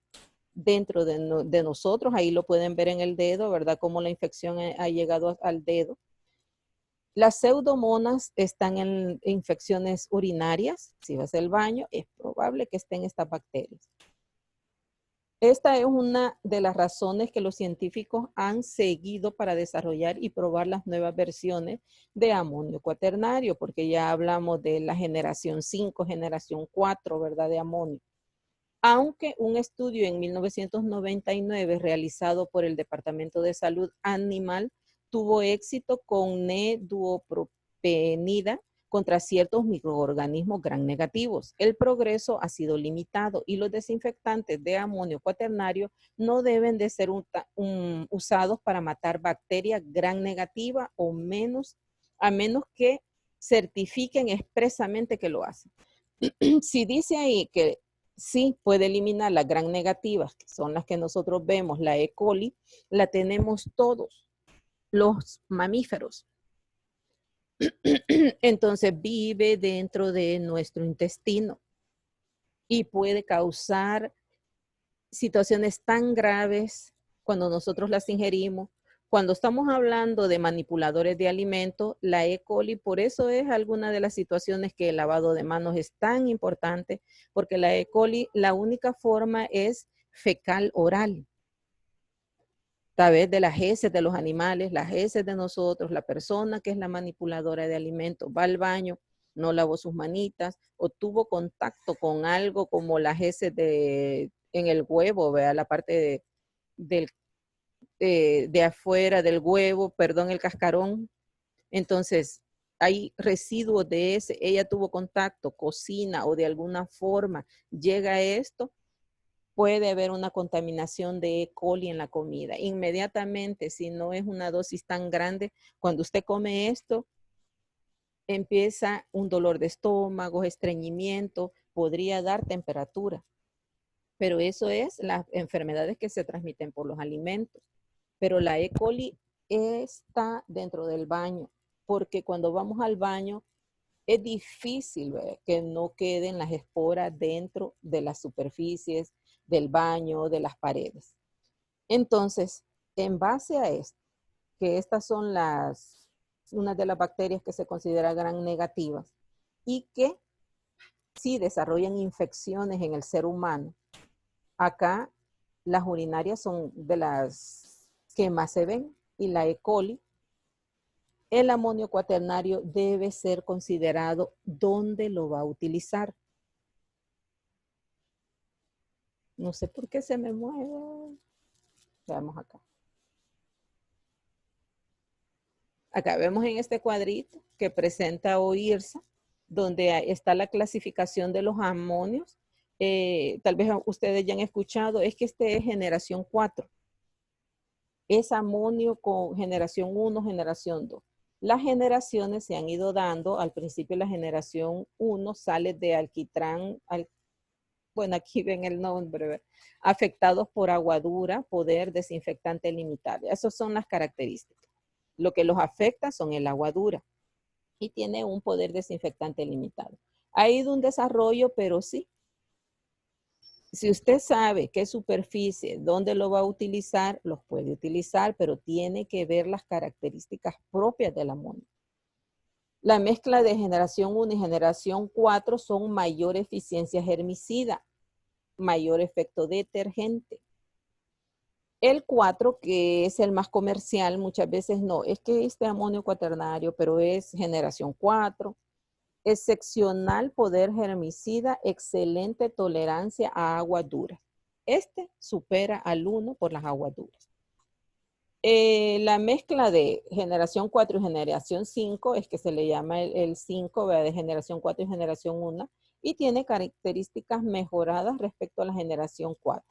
dentro de nosotros. Ahí lo pueden ver en el dedo, ¿verdad? Cómo la infección ha llegado al dedo. Las pseudomonas están en infecciones urinarias. Si vas al baño, es probable que estén estas bacterias. Esta es una de las razones que los científicos han seguido para desarrollar y probar las nuevas versiones de amonio cuaternario, porque ya hablamos de la generación 5, generación 4, ¿verdad? De amonio. Aunque un estudio en 1999 realizado por el Departamento de Salud Animal tuvo éxito con neduopropenida contra ciertos microorganismos gram negativos. El progreso ha sido limitado y los desinfectantes de amonio cuaternario no deben de ser usados para matar bacterias gram negativas o a menos que certifiquen expresamente que lo hacen. Si dice ahí que sí puede eliminar las gram negativas, que son las que nosotros vemos, la E. coli, la tenemos todos los mamíferos. Entonces vive dentro de nuestro intestino y puede causar situaciones tan graves cuando nosotros las ingerimos. Cuando estamos hablando de manipuladores de alimentos, la E. coli, por eso es alguna de las situaciones que el lavado de manos es tan importante, porque la E. coli, la única forma es fecal oral. A través de las heces de los animales, las heces de nosotros, la persona que es la manipuladora de alimentos va al baño, no lavó sus manitas o tuvo contacto con algo como las heces en el huevo, vea la parte de afuera del huevo, perdón, el cascarón. Entonces, hay residuos de ese, ella tuvo contacto, cocina o de alguna forma llega a esto, puede haber una contaminación de E. coli en la comida. Inmediatamente, si no es una dosis tan grande, cuando usted come esto, empieza un dolor de estómago, estreñimiento, podría dar temperatura. Pero eso es las enfermedades que se transmiten por los alimentos. Pero la E. coli está dentro del baño, porque cuando vamos al baño es difícil que no queden las esporas dentro de las superficies del baño, de las paredes. Entonces, en base a esto, que estas son unas de las bacterias que se consideran gran negativas y que sí desarrollan infecciones en el ser humano, acá las urinarias son de las que más se ven y la E. coli, el amonio cuaternario debe ser considerado dónde lo va a utilizar. No sé por qué se me mueve. Veamos acá. Acá vemos en este cuadrito que presenta OIRSA, donde está la clasificación de los amonios. Tal vez ustedes ya han escuchado, es que este es generación 4. Es amonio con generación 1, generación 2. Las generaciones se han ido dando. Al principio la generación 1 sale de alquitrán, bueno, aquí ven el nombre, afectados por aguadura, poder desinfectante limitado. Esas son las características. Lo que los afecta son el aguadura y tiene un poder desinfectante limitado. Ha ido un desarrollo, pero sí. Si usted sabe qué superficie, dónde lo va a utilizar, los puede utilizar, pero tiene que ver las características propias del amonio. La mezcla de generación 1 y generación 4 son mayor eficiencia germicida, mayor efecto detergente. El 4, que es el más comercial, muchas veces no, es que este amonio cuaternario, pero es generación 4, excepcional poder germicida, excelente tolerancia a agua dura. Este supera al 1 por las aguas duras. La mezcla de generación 4 y generación 5 es que se le llama el 5, de generación 4 y generación 1, y tiene características mejoradas respecto a la generación 4.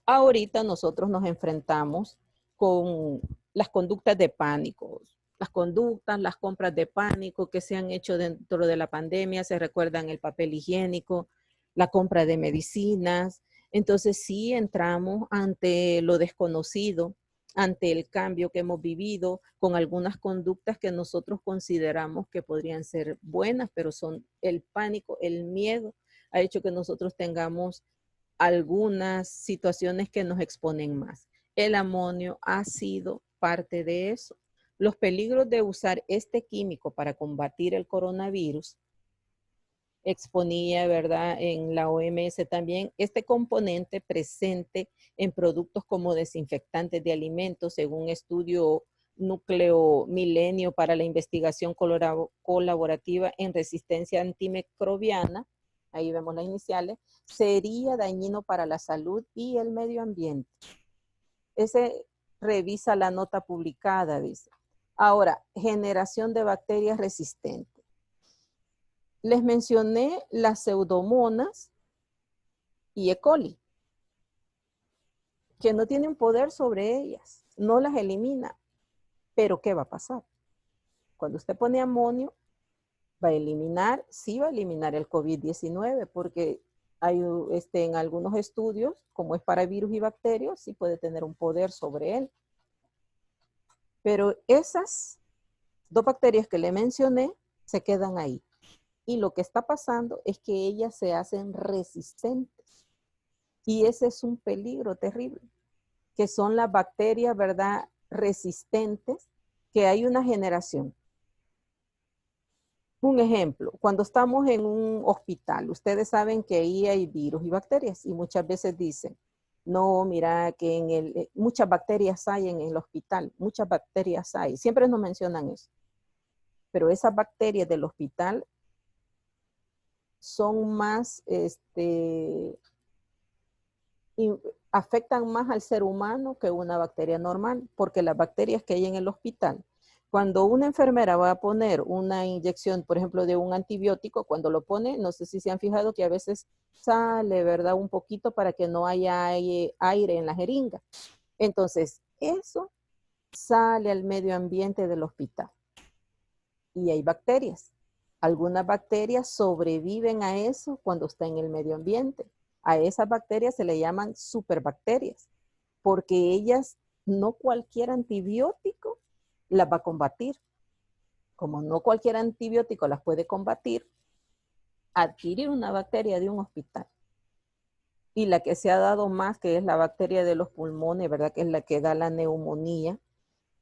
Ahorita nosotros nos enfrentamos con las conductas de pánico, las compras de pánico que se han hecho dentro de la pandemia, se recuerdan el papel higiénico, la compra de medicinas. Entonces sí entramos ante lo desconocido, ante el cambio que hemos vivido, con algunas conductas que nosotros consideramos que podrían ser buenas, pero son el pánico, el miedo, ha hecho que nosotros tengamos algunas situaciones que nos exponen más. El amonio ha sido parte de eso. Los peligros de usar este químico para combatir el coronavirus exponía, ¿verdad? En la OMS también este componente presente en productos como desinfectantes de alimentos, según estudio Núcleo Milenio para la Investigación Colaborativa en Resistencia Antimicrobiana, ahí vemos las iniciales, sería dañino para la salud y el medio ambiente. Ese revisa la nota publicada, dice. Ahora, generación de bacterias resistentes. Les mencioné las pseudomonas y E. coli, que no tienen poder sobre ellas, no las elimina. Pero ¿qué va a pasar? Cuando usted pone amonio, va a eliminar, sí va a eliminar el COVID-19, porque hay en algunos estudios, como es para virus y bacterias, sí puede tener un poder sobre él. Pero esas 2 bacterias que le mencioné se quedan ahí. Y lo que está pasando es que ellas se hacen resistentes. Y ese es un peligro terrible, que son las bacterias, ¿verdad?, resistentes, que hay una generación. Un ejemplo, cuando estamos en un hospital, ustedes saben que ahí hay virus y bacterias y muchas veces dicen, no, mira que muchas bacterias hay en el hospital, muchas bacterias hay. Siempre nos mencionan eso. Pero esas bacterias del hospital son más, afectan más al ser humano que una bacteria normal, porque las bacterias que hay en el hospital, cuando una enfermera va a poner una inyección, por ejemplo, de un antibiótico, cuando lo pone, no sé si se han fijado que a veces sale, ¿verdad?, un poquito para que no haya aire en la jeringa. Entonces, eso sale al medio ambiente del hospital. Y hay bacterias. Algunas bacterias sobreviven a eso cuando está en el medio ambiente. A esas bacterias se le llaman superbacterias, porque ellas, no cualquier antibiótico las va a combatir. Como no cualquier antibiótico las puede combatir, adquirir una bacteria de un hospital. Y la que se ha dado más, que es la bacteria de los pulmones, ¿verdad?, que es la que da la neumonía.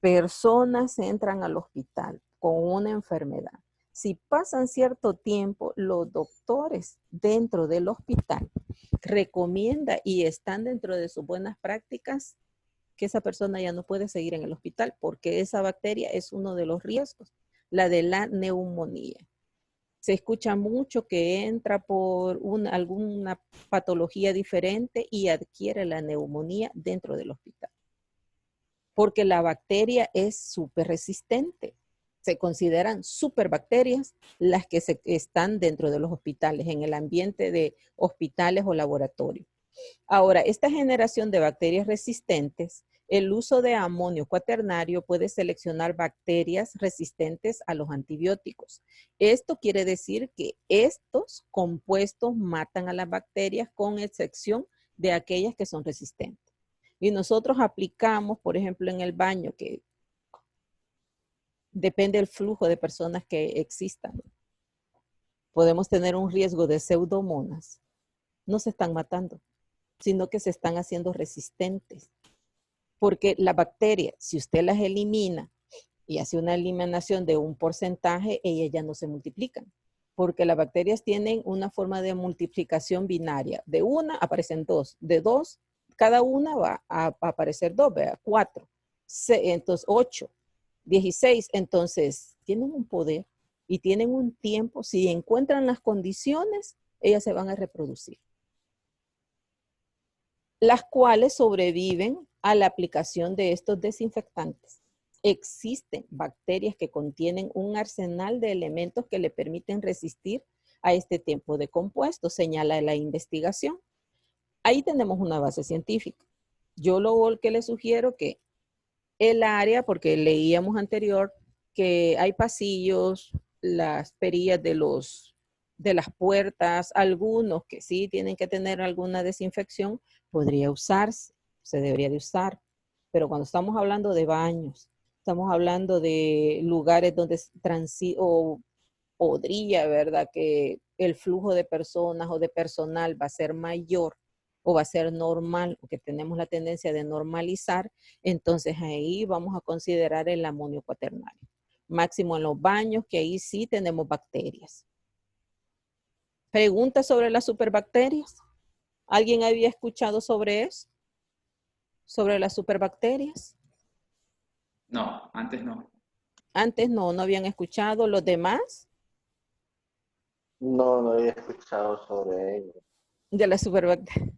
Personas entran al hospital con una enfermedad. Si pasan cierto tiempo, los doctores dentro del hospital recomiendan y están dentro de sus buenas prácticas que esa persona ya no puede seguir en el hospital porque esa bacteria es uno de los riesgos, la de la neumonía. Se escucha mucho que entra por alguna patología diferente y adquiere la neumonía dentro del hospital. Porque la bacteria es súper resistente. Se consideran superbacterias las que están dentro de los hospitales, en el ambiente de hospitales o laboratorios. Ahora, esta generación de bacterias resistentes, el uso de amonio cuaternario puede seleccionar bacterias resistentes a los antibióticos. Esto quiere decir que estos compuestos matan a las bacterias con excepción de aquellas que son resistentes. Y nosotros aplicamos, por ejemplo, en el baño, que depende del flujo de personas que existan. Podemos tener un riesgo de pseudomonas. No se están matando, sino que se están haciendo resistentes. Porque la bacteria, si usted las elimina y hace una eliminación de un porcentaje, ellas ya no se multiplican. Porque las bacterias tienen una forma de multiplicación binaria. De una aparecen 2, de 2 cada una va a aparecer 2, 4, entonces 8, 16. Entonces, tienen un poder y tienen un tiempo. Si encuentran las condiciones, ellas se van a reproducir. Las cuales sobreviven a la aplicación de estos desinfectantes. Existen bacterias que contienen un arsenal de elementos que le permiten resistir a este tipo de compuestos, señala la investigación. Ahí tenemos una base científica. Yo lo que le sugiero que el área, porque leíamos anterior que hay pasillos, las perillas de las puertas, algunos que sí tienen que tener alguna desinfección, podría usarse, se debería de usar. Pero cuando estamos hablando de baños, estamos hablando de lugares donde o podría, ¿verdad?, que el flujo de personas o de personal va a ser mayor o va a ser normal, o que tenemos la tendencia de normalizar, entonces ahí vamos a considerar el amonio cuaternario. Máximo en los baños, que ahí sí tenemos bacterias. ¿Preguntas sobre las superbacterias? ¿Alguien había escuchado sobre eso? ¿Sobre las superbacterias? No, antes no. Antes no habían escuchado. ¿Los demás? No, no había escuchado sobre ello. De las superbacterias.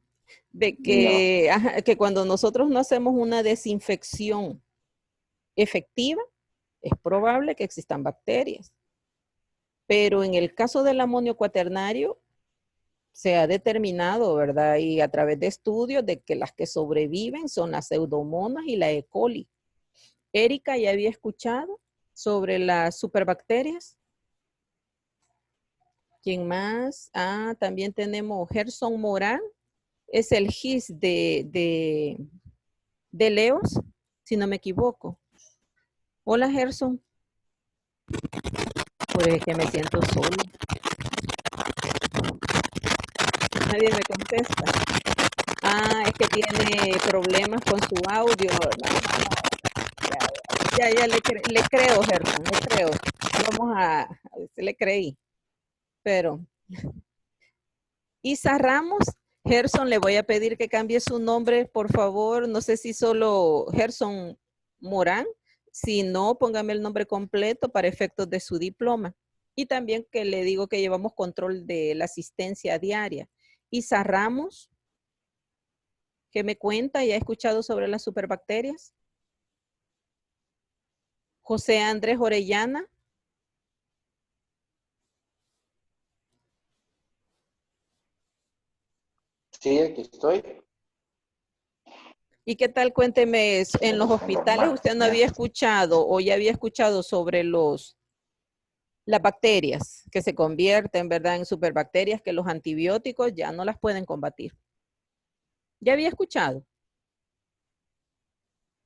De No. que cuando nosotros no hacemos una desinfección efectiva, es probable que existan bacterias. Pero en el caso del amonio cuaternario, se ha determinado, ¿verdad? Y a través de estudios de que las que sobreviven son las pseudomonas y la E. coli. Erika, ¿ya había escuchado sobre las superbacterias? ¿Quién más? También tenemos Gerson Morán. Es el GIS de Leos, si no me equivoco. Hola, Gerson. Pues es que me siento solo. Nadie me contesta. Ah, es que tiene problemas con su audio. Ya le creo, Gerson, le creo. Vamos a ver si le creí. Pero, Isa Ramos, Gerson, le voy a pedir que cambie su nombre, por favor. No sé si solo Gerson Morán. Si no, póngame el nombre completo para efectos de su diploma. Y también que le digo que llevamos control de la asistencia diaria. Isa Ramos, ¿qué me cuenta? ¿Ya ha escuchado sobre las superbacterias? José Andrés Orellana. Sí, aquí estoy. ¿Y qué tal? Cuénteme, en los hospitales usted no había escuchado o ya había escuchado sobre las bacterias que se convierten, ¿verdad?, en superbacterias, que los antibióticos ya no las pueden combatir. ¿Ya había escuchado?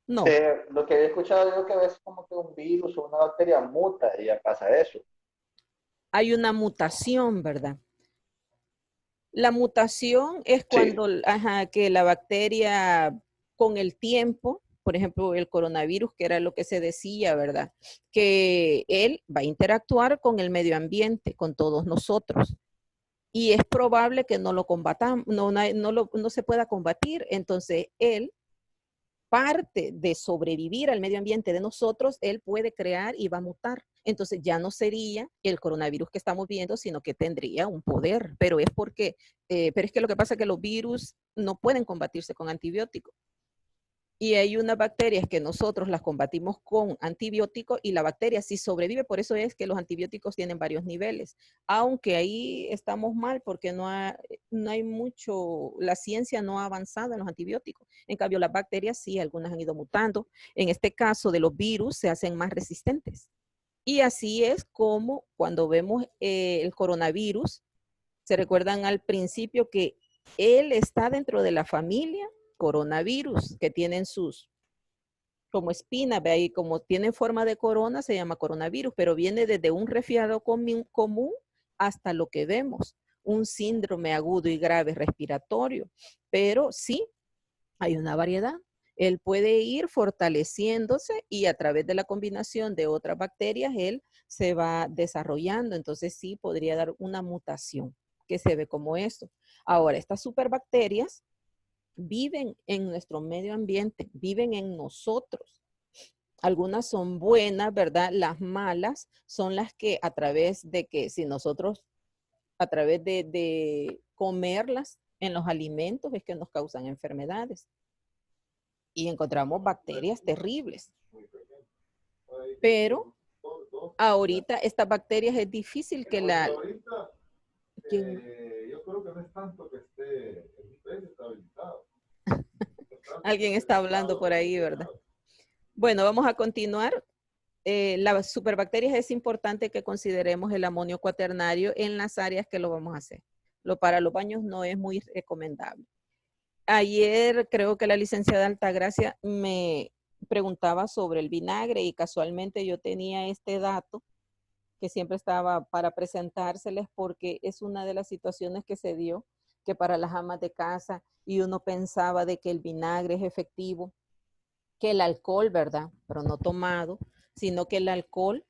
No. Lo que había escuchado yo que a veces como que un virus o una bacteria muta y ya pasa eso. Hay una mutación, ¿verdad? La mutación es Sí, cuando, ajá, que la bacteria con el tiempo, por ejemplo, el coronavirus, que era lo que se decía, ¿verdad? Que él va a interactuar con el medio ambiente, con todos nosotros. Y es probable que no lo combatamos, no se pueda combatir. Entonces, él, parte de sobrevivir al medio ambiente de nosotros, él puede crear y va a mutar. Entonces ya no sería el coronavirus que estamos viendo, sino que tendría un poder. Pero pero es que lo que pasa es que los virus no pueden combatirse con antibióticos. Y hay unas bacterias que nosotros las combatimos con antibióticos y la bacteria sí sobrevive. Por eso es que los antibióticos tienen varios niveles. Aunque ahí estamos mal porque no hay mucho, la ciencia no ha avanzado en los antibióticos. En cambio, las bacterias sí, algunas han ido mutando. En este caso de los virus se hacen más resistentes. Y así es como cuando vemos el coronavirus, se recuerdan al principio que él está dentro de la familia coronavirus, que tienen sus como espina, ve ahí, como tiene forma de corona, se llama coronavirus, pero viene desde un resfriado común hasta lo que vemos, un síndrome agudo y grave respiratorio. Pero sí, hay una variedad. Él puede ir fortaleciéndose y a través de la combinación de otras bacterias, él se va desarrollando. Entonces sí podría dar una mutación que se ve como esto. Ahora, estas superbacterias viven en nuestro medio ambiente, viven en nosotros. Algunas son buenas, ¿verdad? Las malas son las que a través de que si nosotros, a través de comerlas en los alimentos, es que nos causan enfermedades. Y encontramos bacterias terribles. Pero ahorita estas bacterias es difícil que la... Yo creo que no es tanto que esté, está habilitado. Alguien está hablando por ahí, ¿verdad? Bueno, vamos a continuar. Las superbacterias es importante que consideremos el amonio cuaternario en las áreas que lo vamos a hacer. Para los baños no es muy recomendable. Ayer creo que la licenciada Altagracia me preguntaba sobre el vinagre y casualmente yo tenía este dato que siempre estaba para presentárseles porque es una de las situaciones que se dio que para las amas de casa y uno pensaba de que el vinagre es efectivo, que el alcohol, ¿verdad? Pero no tomado, sino que el alcohol,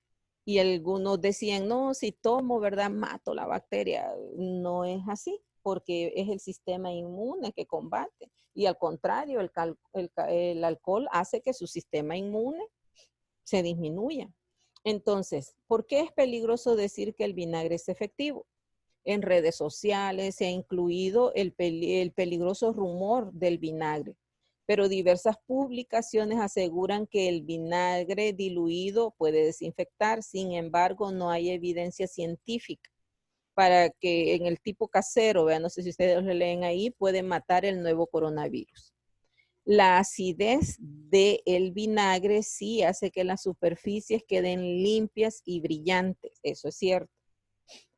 y algunos decían, no, si tomo, ¿verdad? Mato la bacteria. No es así, porque es el sistema inmune que combate. Y al contrario, el alcohol hace que su sistema inmune se disminuya. Entonces, ¿por qué es peligroso decir que el vinagre es efectivo? En redes sociales se ha incluido el peligroso rumor del vinagre, pero diversas publicaciones aseguran que el vinagre diluido puede desinfectar. Sin embargo, no hay evidencia científica para que en el tipo casero, vean, no sé si ustedes lo leen ahí, puede matar el nuevo coronavirus. La acidez del vinagre sí hace que las superficies queden limpias y brillantes, eso es cierto,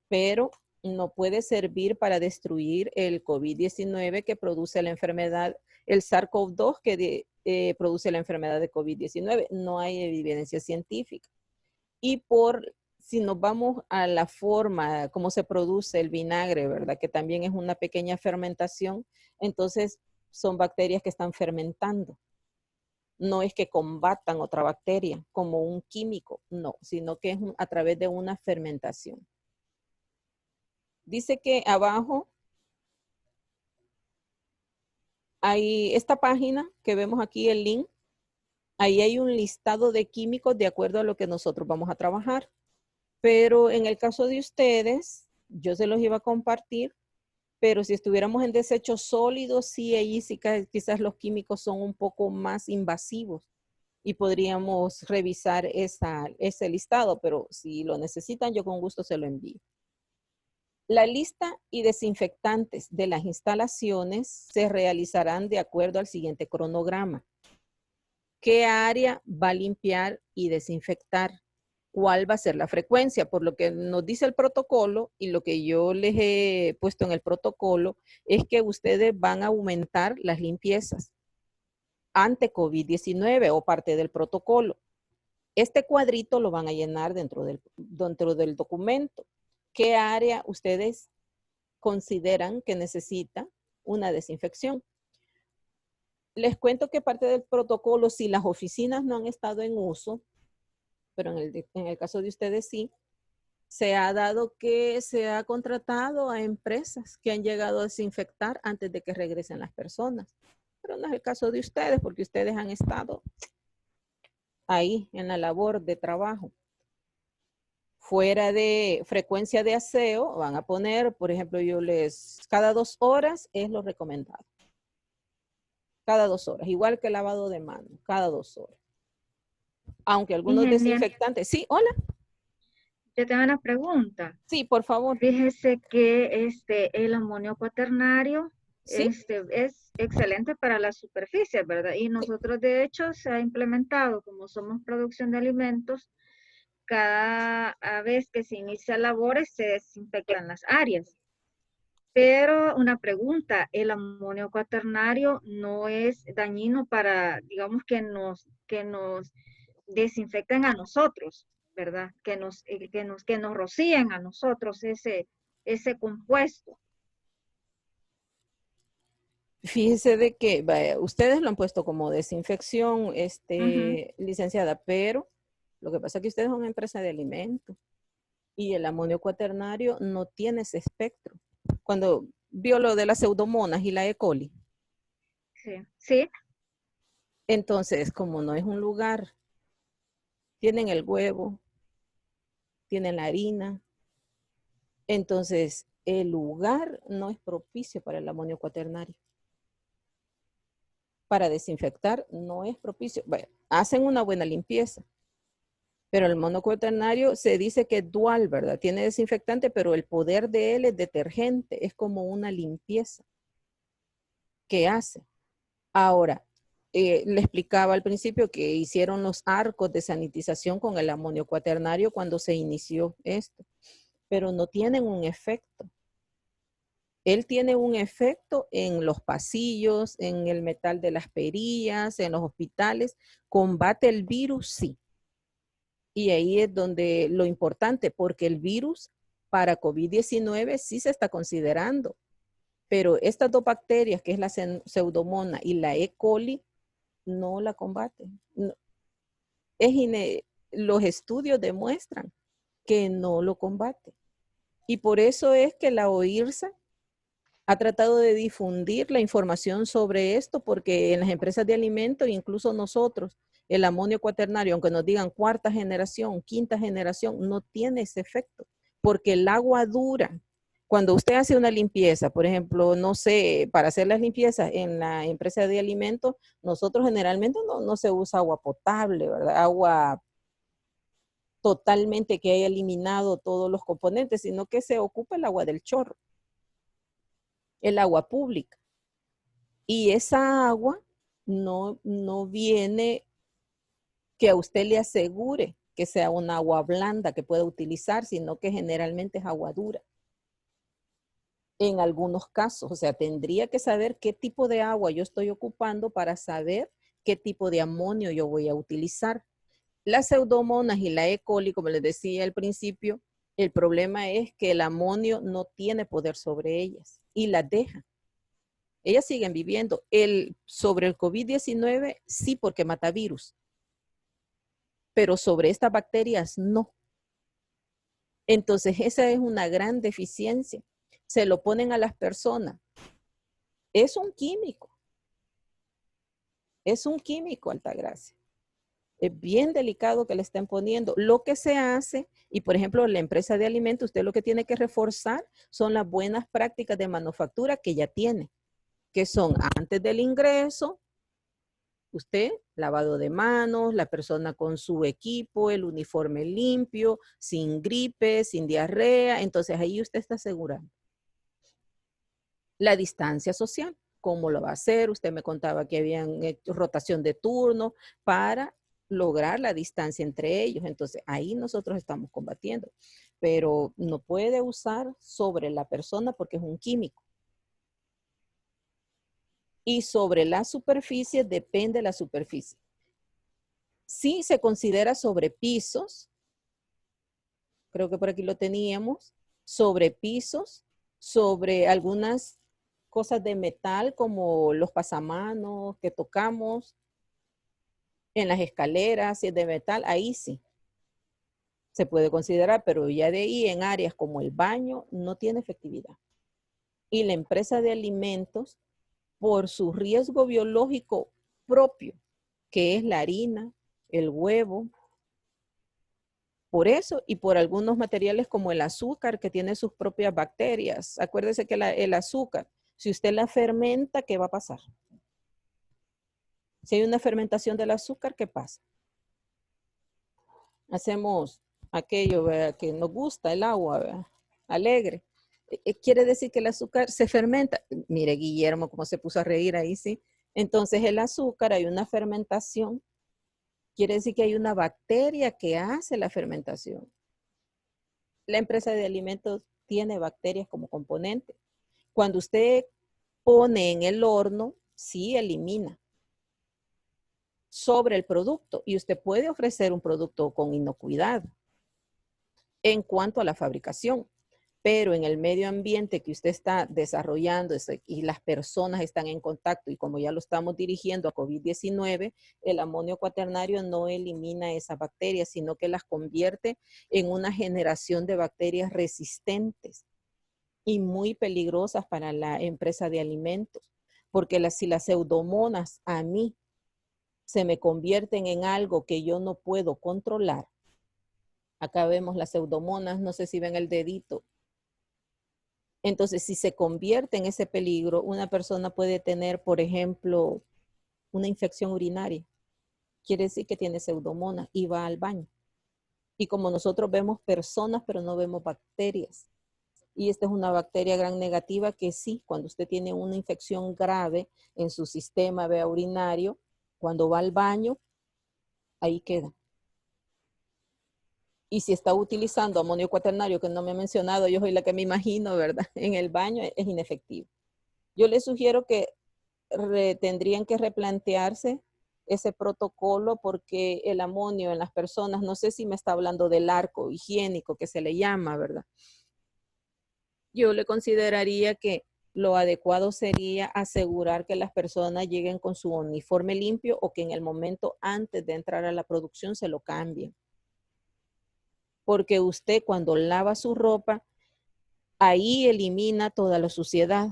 pero no puede servir para destruir el COVID-19 que produce la enfermedad, el SARS-CoV-2 que produce la enfermedad de COVID-19. No hay evidencia científica. Y si nos vamos a la forma, cómo se produce el vinagre, ¿verdad? Que también es una pequeña fermentación, entonces son bacterias que están fermentando. No es que combatan otra bacteria como un químico, no, sino que es a través de una fermentación. Dice que abajo hay esta página que vemos aquí, el link. Ahí hay un listado de químicos de acuerdo a lo que nosotros vamos a trabajar. Pero en el caso de ustedes, yo se los iba a compartir, pero si estuviéramos en desechos sólidos, sí, ahí sí quizás los químicos son un poco más invasivos y podríamos revisar ese listado, pero si lo necesitan, yo con gusto se lo envío. La lista y desinfectantes de las instalaciones se realizarán de acuerdo al siguiente cronograma. ¿Qué área va a limpiar y desinfectar? ¿Cuál va a ser la frecuencia? Por lo que nos dice el protocolo y lo que yo les he puesto en el protocolo es que ustedes van a aumentar las limpiezas ante COVID-19 o parte del protocolo. Este cuadrito lo van a llenar dentro del documento. ¿Qué área ustedes consideran que necesita una desinfección? Les cuento que parte del protocolo, si las oficinas no han estado en uso, pero en el caso de ustedes sí, se ha dado que se ha contratado a empresas que han llegado a desinfectar antes de que regresen las personas. Pero no es el caso de ustedes, porque ustedes han estado ahí en la labor de trabajo. Fuera de frecuencia de aseo, van a poner, por ejemplo, cada 2 horas es lo recomendado. Cada 2 horas, igual que el lavado de manos, cada 2 horas. Aunque algunos desinfectantes, sí, hola. Yo tengo una pregunta. Sí, por favor. Fíjese que el amonio cuaternario ¿Sí? es excelente para las superficies, ¿verdad? Y nosotros, de hecho, se ha implementado, como somos producción de alimentos, cada vez que se inicia labores se desinfectan las áreas. Pero una pregunta, ¿el amonio cuaternario no es dañino para, digamos, que nos desinfecten a nosotros, ¿verdad? Que nos rocíen a nosotros ese compuesto? Fíjese de que vaya, ustedes lo han puesto como desinfección, licenciada, pero lo que pasa es que ustedes son una empresa de alimentos y el amonio cuaternario no tiene ese espectro. Cuando vio lo de las pseudomonas y la E. coli. Sí, sí. Entonces, como no es un lugar, tienen el huevo, tienen la harina, entonces el lugar no es propicio para el amonio cuaternario. Para desinfectar no es propicio. Bueno, hacen una buena limpieza, pero el amonio cuaternario se dice que es dual, ¿verdad? Tiene desinfectante, pero el poder de él es detergente, es como una limpieza que hace. Ahora, le explicaba al principio que hicieron los arcos de sanitización con el amonio cuaternario cuando se inició esto, pero no tienen un efecto. Él tiene un efecto en los pasillos, en el metal de las perillas, en los hospitales. Combate el virus, sí. Y ahí es donde lo importante, porque el virus para COVID-19 sí se está considerando. Pero estas 2 bacterias, que es la pseudomonas y la E. coli, no la combaten. No. Los estudios demuestran que no lo combate. Y por eso es que la OIRSA ha tratado de difundir la información sobre esto, porque en las empresas de alimentos, incluso nosotros, el amonio cuaternario, aunque nos digan 4ª generación, 5ª generación, no tiene ese efecto, porque el agua dura. Cuando usted hace una limpieza, por ejemplo, no sé, para hacer las limpiezas en la empresa de alimentos, nosotros generalmente no se usa agua potable, ¿verdad? Agua totalmente que haya eliminado todos los componentes, sino que se ocupa el agua del chorro, el agua pública. Y esa agua no viene que a usted le asegure que sea un agua blanda que pueda utilizar, sino que generalmente es agua dura. en algunos casos. O sea, tendría que saber qué tipo de agua yo estoy ocupando para saber qué tipo de amonio yo voy a utilizar. Las pseudomonas y la E. coli, como les decía al principio, el problema es que el amonio no tiene poder sobre ellas y las deja. Ellas siguen viviendo. Sobre el COVID-19, sí, porque mata virus, pero sobre estas bacterias no. Entonces, esa es una gran deficiencia. Se lo ponen a las personas. Es un químico. Es un químico, Altagracia. Es bien delicado que le estén poniendo. Lo que se hace, y por ejemplo, la empresa de alimentos, usted lo que tiene que reforzar son las buenas prácticas de manufactura que ya tiene, que son antes del ingreso, usted, lavado de manos, la persona con su equipo, el uniforme limpio, sin gripe, sin diarrea. Entonces ahí usted está asegurando. La distancia social, ¿cómo lo va a hacer? Usted me contaba que habían hecho rotación de turno para lograr la distancia entre ellos. Entonces ahí nosotros estamos combatiendo. Pero no puede usar sobre la persona porque es un químico. Y sobre la superficie, depende de la superficie. Si se considera sobre pisos, creo que por aquí lo teníamos, sobre pisos, sobre algunas cosas de metal como los pasamanos que tocamos, en las escaleras, si es de metal, ahí sí se puede considerar, pero ya de ahí en áreas como el baño no tiene efectividad. Y la empresa de alimentos, por su riesgo biológico propio, que es la harina, el huevo, por eso y por algunos materiales como el azúcar que tiene sus propias bacterias. Acuérdese que el azúcar, si usted la fermenta, ¿qué va a pasar? Si hay una fermentación del azúcar, ¿qué pasa? Hacemos aquello, ¿verdad?, que nos gusta, el agua, ¿verdad?, alegre. Quiere decir que el azúcar se fermenta. Mire, Guillermo, cómo se puso a reír ahí, ¿sí? Entonces el azúcar, hay una fermentación. Quiere decir que hay una bacteria que hace la fermentación. La empresa de alimentos tiene bacterias como componente. Cuando usted pone en el horno, sí elimina sobre el producto y usted puede ofrecer un producto con inocuidad en cuanto a la fabricación, pero en el medio ambiente que usted está desarrollando y las personas están en contacto y como ya lo estamos dirigiendo a COVID-19, el amonio cuaternario no elimina esas bacterias, sino que las convierte en una generación de bacterias resistentes y muy peligrosas para la empresa de alimentos, porque si las pseudomonas a mí se me convierten en algo que yo no puedo controlar. Acá vemos las pseudomonas, no sé si ven el dedito. Entonces, si se convierte en ese peligro, una persona puede tener, por ejemplo, una infección urinaria. Quiere decir que tiene pseudomonas y va al baño. Y como nosotros vemos personas, pero no vemos bacterias. Y esta es una bacteria gran negativa que sí, cuando usted tiene una infección grave en su sistema urinario, cuando va al baño, ahí queda. Y si está utilizando amonio cuaternario, que no me ha mencionado, yo soy la que me imagino, ¿verdad? En el baño es inefectivo. Yo les sugiero que tendrían que replantearse ese protocolo porque el amonio en las personas, no sé si me está hablando del arco higiénico que se le llama, ¿verdad? Yo le consideraría que lo adecuado sería asegurar que las personas lleguen con su uniforme limpio o que en el momento antes de entrar a la producción se lo cambien. Porque usted cuando lava su ropa, ahí elimina toda la suciedad.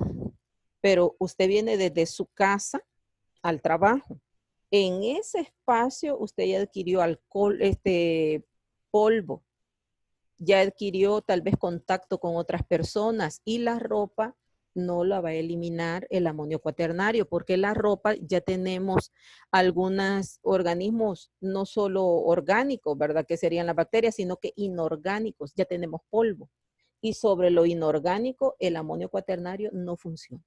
Pero usted viene desde su casa al trabajo. En ese espacio usted ya adquirió alcohol, polvo, ya adquirió tal vez contacto con otras personas y la ropa no la va a eliminar el amonio cuaternario porque la ropa ya tenemos algunos organismos no solo orgánicos, ¿verdad?, que serían las bacterias, sino que inorgánicos, ya tenemos polvo. Y sobre lo inorgánico, el amonio cuaternario no funciona.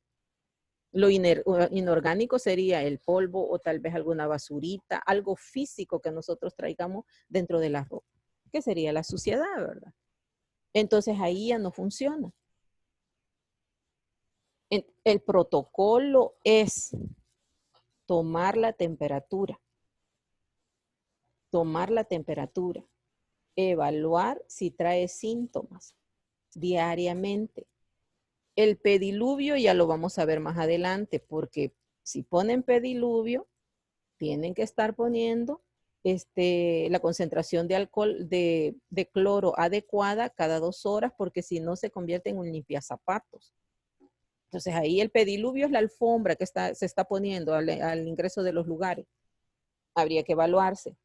Lo inorgánico sería el polvo o tal vez alguna basurita, algo físico que nosotros traigamos dentro de la ropa, que sería la suciedad, ¿verdad? Entonces ahí ya no funciona. El protocolo es tomar la temperatura, evaluar si trae síntomas diariamente. El pediluvio ya lo vamos a ver más adelante, porque si ponen pediluvio, tienen que estar poniendo la concentración de alcohol de cloro adecuada cada 2 horas, porque si no se convierte en un limpiazapatos. Entonces ahí el pediluvio es la alfombra que se está poniendo al ingreso de los lugares. Habría que evaluarse,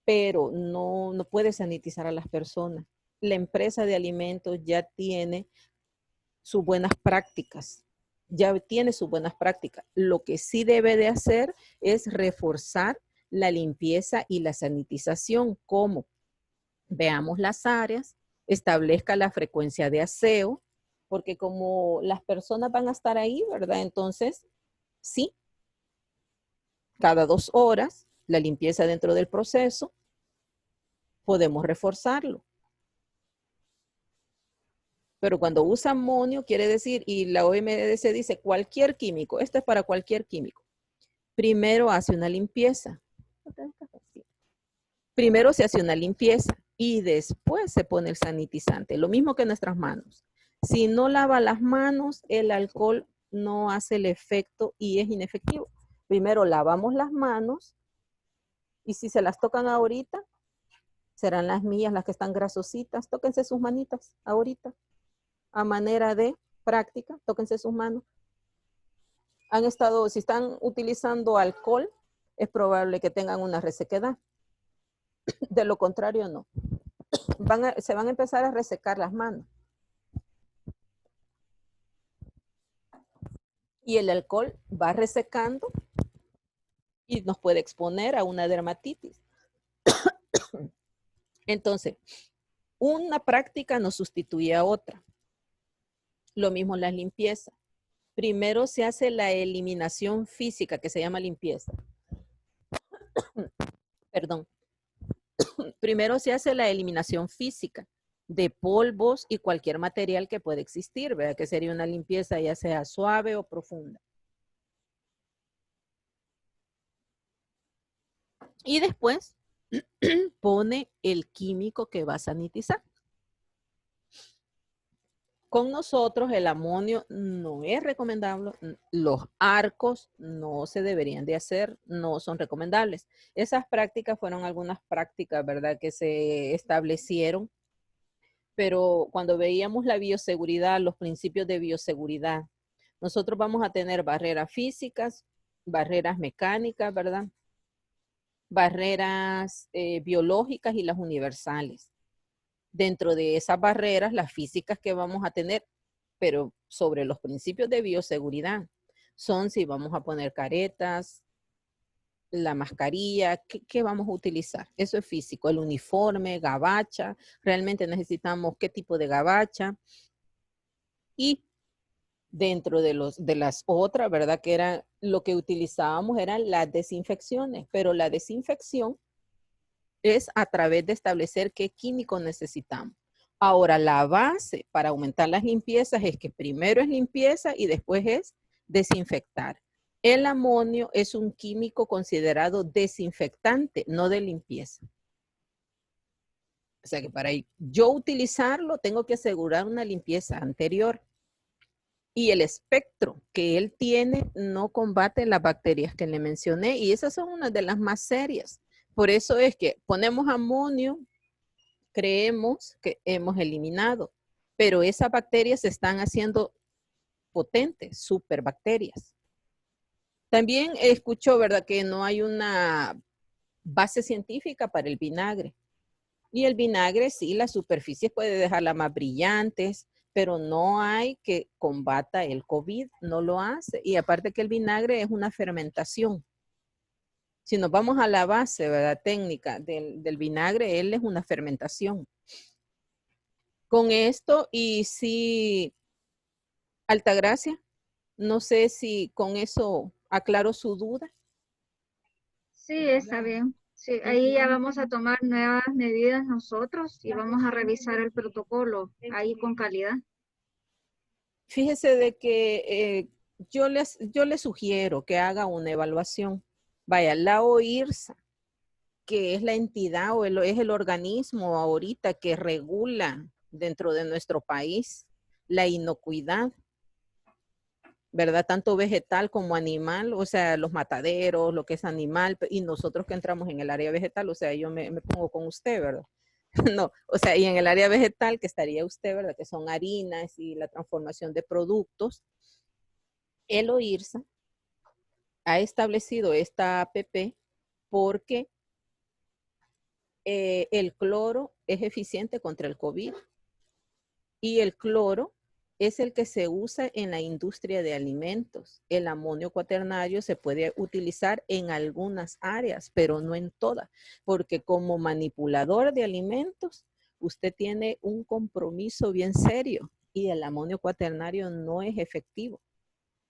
pero no puede sanitizar a las personas. La empresa de alimentos ya tiene sus buenas prácticas. Lo que sí debe de hacer es reforzar la limpieza y la sanitización. ¿Cómo? Veamos las áreas, establezca la frecuencia de aseo, porque como las personas van a estar ahí, ¿verdad? Entonces, sí, cada 2 horas, la limpieza dentro del proceso, podemos reforzarlo. Pero cuando usa amonio, quiere decir, y la OMS dice cualquier químico, esto es para cualquier químico. Primero hace una limpieza. Primero se hace una limpieza y después se pone el sanitizante. Lo mismo que en nuestras manos. Si no lava las manos, el alcohol no hace el efecto y es inefectivo. Primero lavamos las manos y si se las tocan ahorita, serán las mías las que están grasositas. Tóquense sus manitas ahorita. A manera de práctica, tóquense sus manos. Si están utilizando alcohol, es probable que tengan una resequedad. De lo contrario, no. Se van a empezar a resecar las manos. Y el alcohol va resecando y nos puede exponer a una dermatitis. Entonces, una práctica no sustituye a otra. Lo mismo la limpieza. Primero se hace la eliminación física, que se llama limpieza. Perdón. Primero se hace la eliminación física de polvos y cualquier material que pueda existir, ¿verdad? Que sería una limpieza ya sea suave o profunda. Y después pone el químico que va a sanitizar. Con nosotros el amonio no es recomendable, los arcos no se deberían de hacer, no son recomendables. Esas prácticas fueron algunas prácticas, ¿verdad?, que se establecieron, pero cuando veíamos la bioseguridad, los principios de bioseguridad, nosotros vamos a tener barreras físicas, barreras mecánicas, ¿verdad?, barreras biológicas y las universales. Dentro de esas barreras, las físicas que vamos a tener, pero sobre los principios de bioseguridad, son si vamos a poner caretas, la mascarilla, ¿qué vamos a utilizar? Eso es físico, el uniforme, gabacha, realmente necesitamos qué tipo de gabacha. Y dentro de las otras, ¿verdad? Que era lo que utilizábamos eran las desinfecciones, pero la desinfección es a través de establecer qué químico necesitamos. Ahora, la base para aumentar las limpiezas es que primero es limpieza y después es desinfectar. El amonio es un químico considerado desinfectante, no de limpieza. O sea que para yo utilizarlo tengo que asegurar una limpieza anterior. Y el espectro que él tiene no combate las bacterias que le mencioné y esas son una de las más serias. Por eso es que ponemos amonio, creemos que hemos eliminado, pero esas bacterias se están haciendo potentes, superbacterias. También escucho, ¿verdad?, que no hay una base científica para el vinagre. Y el vinagre, sí, las superficies puede dejarlas más brillantes, pero no hay que combata el COVID, no lo hace. Y aparte que el vinagre es una fermentación. Si nos vamos a la base, ¿verdad?, técnica del vinagre, él es una fermentación. Con esto, y sí, Altagracia, no sé si con eso aclaro su duda. Sí, está bien. Sí, ahí ya vamos a tomar nuevas medidas nosotros y vamos a revisar el protocolo ahí con calidad. Fíjese de que yo le sugiero que haga una evaluación. Vaya, la OIRSA, que es la entidad o es el organismo ahorita que regula dentro de nuestro país la inocuidad, ¿verdad? Tanto vegetal como animal, o sea, los mataderos, lo que es animal, y nosotros que entramos en el área vegetal, o sea, yo me pongo con usted, ¿verdad? No, o sea, y en el área vegetal que estaría usted, ¿verdad? Que son harinas y la transformación de productos. El OIRSA ha establecido esta APP porque el cloro es eficiente contra el COVID y el cloro es el que se usa en la industria de alimentos. El amonio cuaternario se puede utilizar en algunas áreas, pero no en todas, porque como manipulador de alimentos, usted tiene un compromiso bien serio y el amonio cuaternario no es efectivo.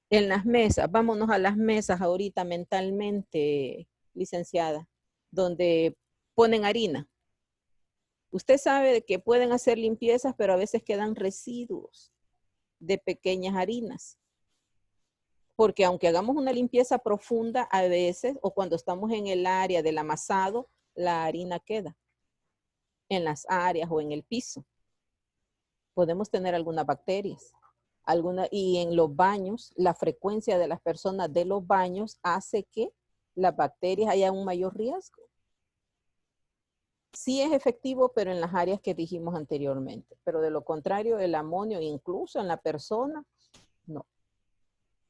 En las mesas, vámonos a las mesas ahorita mentalmente, licenciada, donde ponen harina. Usted sabe que pueden hacer limpiezas, pero a veces quedan residuos de pequeñas harinas. Porque aunque hagamos una limpieza profunda, a veces, o cuando estamos en el área del amasado, la harina queda en las áreas o en el piso. Podemos tener algunas bacterias. Y en los baños, la frecuencia de las personas de los baños hace que las bacterias haya un mayor riesgo. Sí es efectivo, pero en las áreas que dijimos anteriormente. Pero de lo contrario, el amonio, incluso en la persona, no.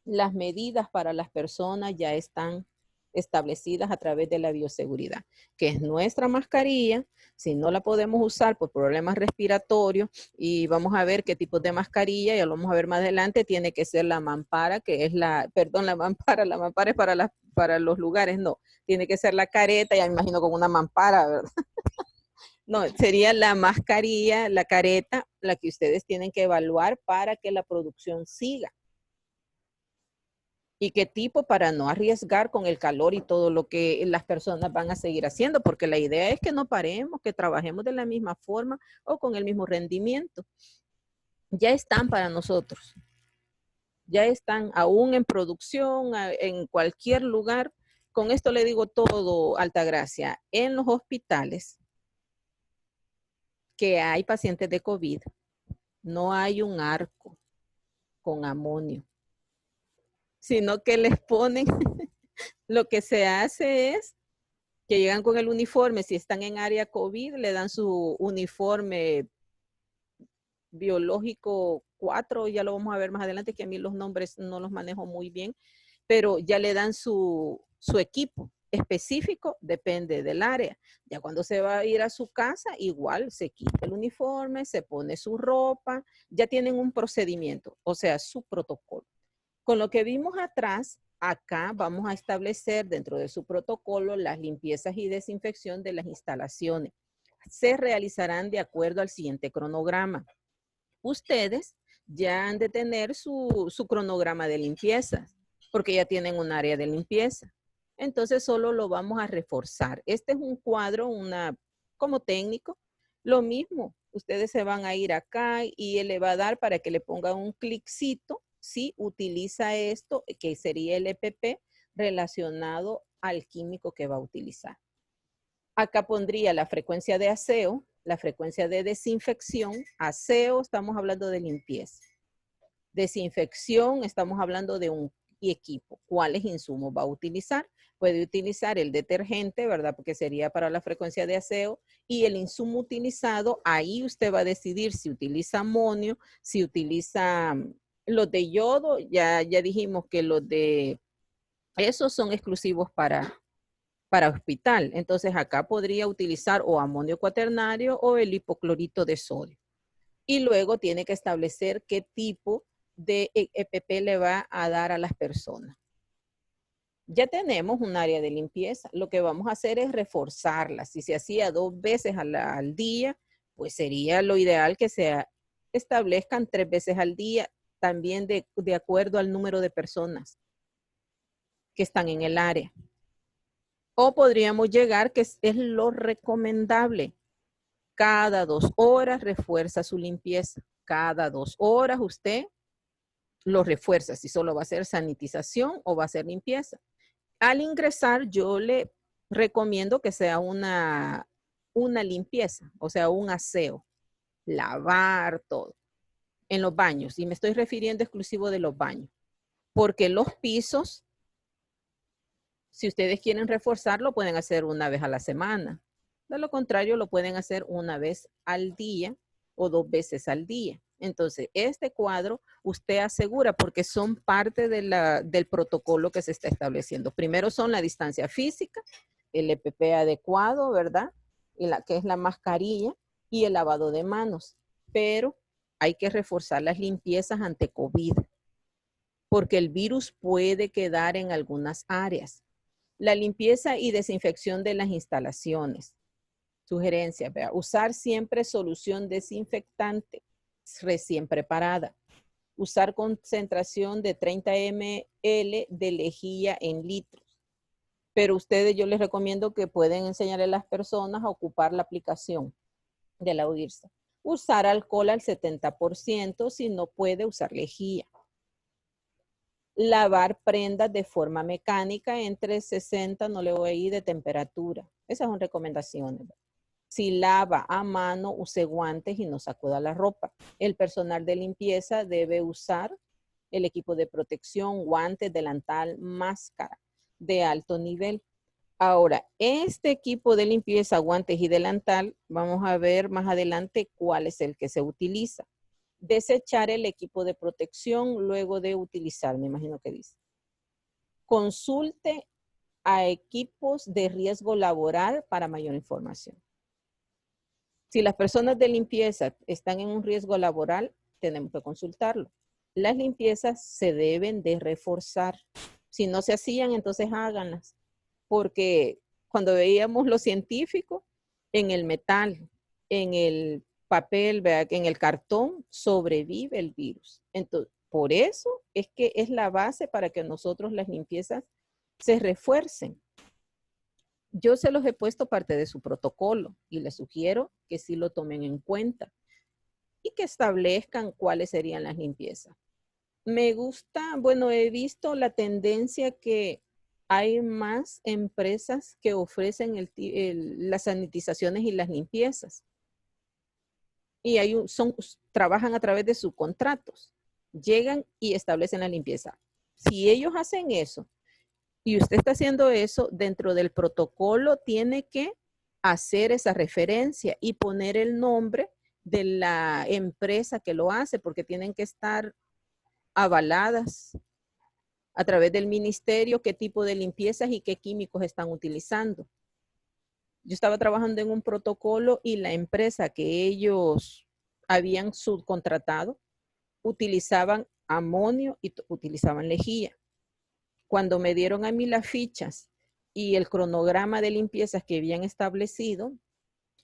Las medidas para las personas ya están establecidas a través de la bioseguridad, que es nuestra mascarilla. Si no la podemos usar por problemas respiratorios, y vamos a ver qué tipo de mascarilla, ya lo vamos a ver más adelante, tiene que ser la mampara, que es la mampara es para los lugares, no, tiene que ser la careta, ya me imagino con una mampara, ¿verdad? No, sería la mascarilla, la careta, la que ustedes tienen que evaluar para que la producción siga. ¿Y qué tipo? Para no arriesgar con el calor y todo lo que las personas van a seguir haciendo, porque la idea es que no paremos, que trabajemos de la misma forma o con el mismo rendimiento. Ya están para nosotros. Ya están aún en producción, en cualquier lugar. Con esto le digo todo, Altagracia. En los hospitales que hay pacientes de COVID, no hay un arco con amonio, sino que les ponen, lo que se hace es que llegan con el uniforme, si están en área COVID, le dan su uniforme biológico 4, ya lo vamos a ver más adelante, que a mí los nombres no los manejo muy bien, pero ya le dan su equipo específico, depende del área. Ya cuando se va a ir a su casa, igual se quita el uniforme, se pone su ropa, ya tienen un procedimiento, o sea, su protocolo. Con lo que vimos atrás, acá vamos a establecer dentro de su protocolo las limpiezas y desinfección de las instalaciones. Se realizarán de acuerdo al siguiente cronograma. Ustedes ya han de tener su cronograma de limpieza, porque ya tienen un área de limpieza. Entonces solo lo vamos a reforzar. Este es un cuadro, como técnico, lo mismo. Ustedes se van a ir acá y él le va a dar para que le ponga un cliccito si utiliza esto, que sería el EPP relacionado al químico que va a utilizar. Acá pondría la frecuencia de aseo, la frecuencia de desinfección. Aseo, estamos hablando de limpieza. Desinfección, estamos hablando de un equipo. ¿Cuáles insumos va a utilizar? Puede utilizar el detergente, ¿verdad? Porque sería para la frecuencia de aseo. Y el insumo utilizado, ahí usted va a decidir si utiliza amonio, si utiliza los de yodo. Ya dijimos que los de esos son exclusivos para hospital. Entonces acá podría utilizar o amonio cuaternario o el hipoclorito de sodio. Y luego tiene que establecer qué tipo de EPP le va a dar a las personas. Ya tenemos un área de limpieza. Lo que vamos a hacer es reforzarla. Si se hacía 2 veces al día, pues sería lo ideal que se establezcan 3 veces al día, también de acuerdo al número de personas que están en el área. O podríamos llegar, que es lo recomendable, cada 2 horas refuerza su limpieza. Cada 2 horas usted lo refuerza, si solo va a ser sanitización o va a ser limpieza. Al ingresar, yo le recomiendo que sea una limpieza, o sea, un aseo, lavar todo en los baños. Y me estoy refiriendo exclusivo de los baños, porque los pisos, si ustedes quieren reforzarlo, pueden hacer una vez a la semana. De lo contrario, lo pueden hacer una vez al día o 2 veces al día. Entonces, este cuadro usted asegura porque son parte del protocolo que se está estableciendo. Primero son la distancia física, el EPP adecuado, ¿verdad? Y que es la mascarilla y el lavado de manos. Pero hay que reforzar las limpiezas ante COVID porque el virus puede quedar en algunas áreas. La limpieza y desinfección de las instalaciones. Sugerencia, vea, usar siempre solución desinfectante recién preparada. Usar concentración de 30 ml de lejía en litros. Pero ustedes, yo les recomiendo que pueden enseñarle a las personas a ocupar la aplicación de la UIRSA. Usar alcohol al 70%, si no puede usar lejía. Lavar prendas de forma mecánica entre 60, no le voy a ir de temperatura. Esas son recomendaciones. Si lava a mano, use guantes y no sacuda la ropa. El personal de limpieza debe usar el equipo de protección, guantes, delantal, máscara de alto nivel. Ahora, este equipo de limpieza, guantes y delantal, vamos a ver más adelante cuál es el que se utiliza. Desechar el equipo de protección luego de utilizar, me imagino que dice. Consulte a equipos de riesgo laboral para mayor información. Si las personas de limpieza están en un riesgo laboral, tenemos que consultarlo. Las limpiezas se deben de reforzar. Si no se hacían, entonces háganlas. Porque cuando veíamos lo científico, en el metal, en el papel, en el cartón, sobrevive el virus. Entonces, por eso es que es la base para que nosotros las limpiezas se refuercen. Yo se los he puesto parte de su protocolo y les sugiero que sí lo tomen en cuenta y que establezcan cuáles serían las limpiezas. Me gusta, bueno, he visto la tendencia que hay más empresas que ofrecen las sanitizaciones y las limpiezas. Y trabajan a través de sus contratos. Llegan y establecen la limpieza. Si ellos hacen eso, y usted está haciendo eso, dentro del protocolo tiene que hacer esa referencia y poner el nombre de la empresa que lo hace, porque tienen que estar avaladas a través del ministerio qué tipo de limpiezas y qué químicos están utilizando. Yo estaba trabajando en un protocolo y la empresa que ellos habían subcontratado utilizaban amonio y utilizaban lejía. Cuando me dieron a mí las fichas y el cronograma de limpiezas que habían establecido,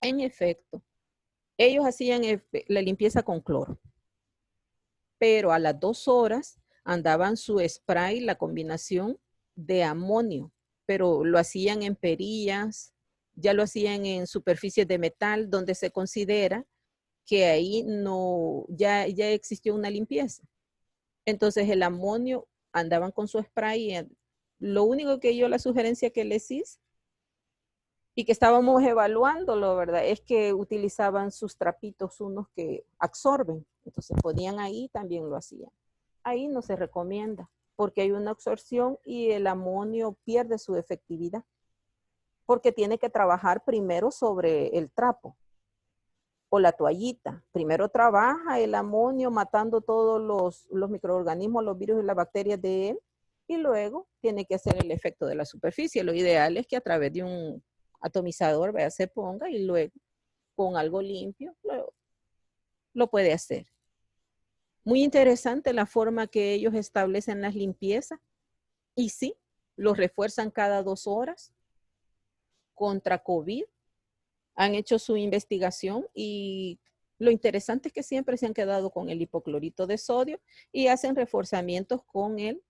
en efecto, ellos hacían la limpieza con cloro. Pero a las 2 horas andaban su spray, la combinación de amonio, pero lo hacían en perillas, ya lo hacían en superficies de metal, donde se considera que ahí ya existió una limpieza. Entonces el amonio, andaban con su spray. Lo único que la sugerencia que les hice y que estábamos evaluándolo, ¿verdad? Es que utilizaban sus trapitos, unos que absorben. Entonces ponían ahí, también lo hacían. Ahí no se recomienda porque hay una absorción y el amonio pierde su efectividad porque tiene que trabajar primero sobre el trapo o la toallita. Primero trabaja el amonio matando todos los microorganismos, los virus y las bacterias de él, y luego tiene que hacer el efecto de la superficie. Lo ideal es que a través de un atomizador se ponga y luego con algo limpio lo puede hacer. Muy interesante la forma que ellos establecen las limpiezas y sí, los refuerzan cada 2 horas contra COVID. Han hecho su investigación y lo interesante es que siempre se han quedado con el hipoclorito de sodio y hacen reforzamientos con el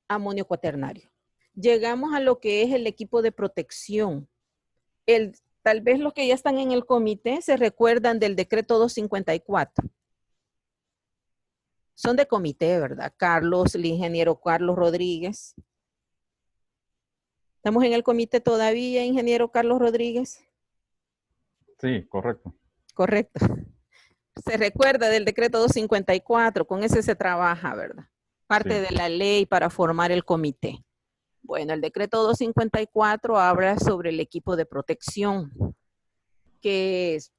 amonio cuaternario. Llegamos a lo que es el equipo de protección. Tal vez los que ya están en el comité se recuerdan del decreto 254. Son de comité, ¿verdad? Carlos, el ingeniero Carlos Rodríguez. ¿Estamos en el comité todavía, ingeniero Carlos Rodríguez? Sí, correcto. Correcto. Se recuerda del decreto 254, con ese se trabaja, ¿verdad? Parte Sí. de la ley para formar el comité. Bueno, el decreto 254 habla sobre el equipo de protección, que es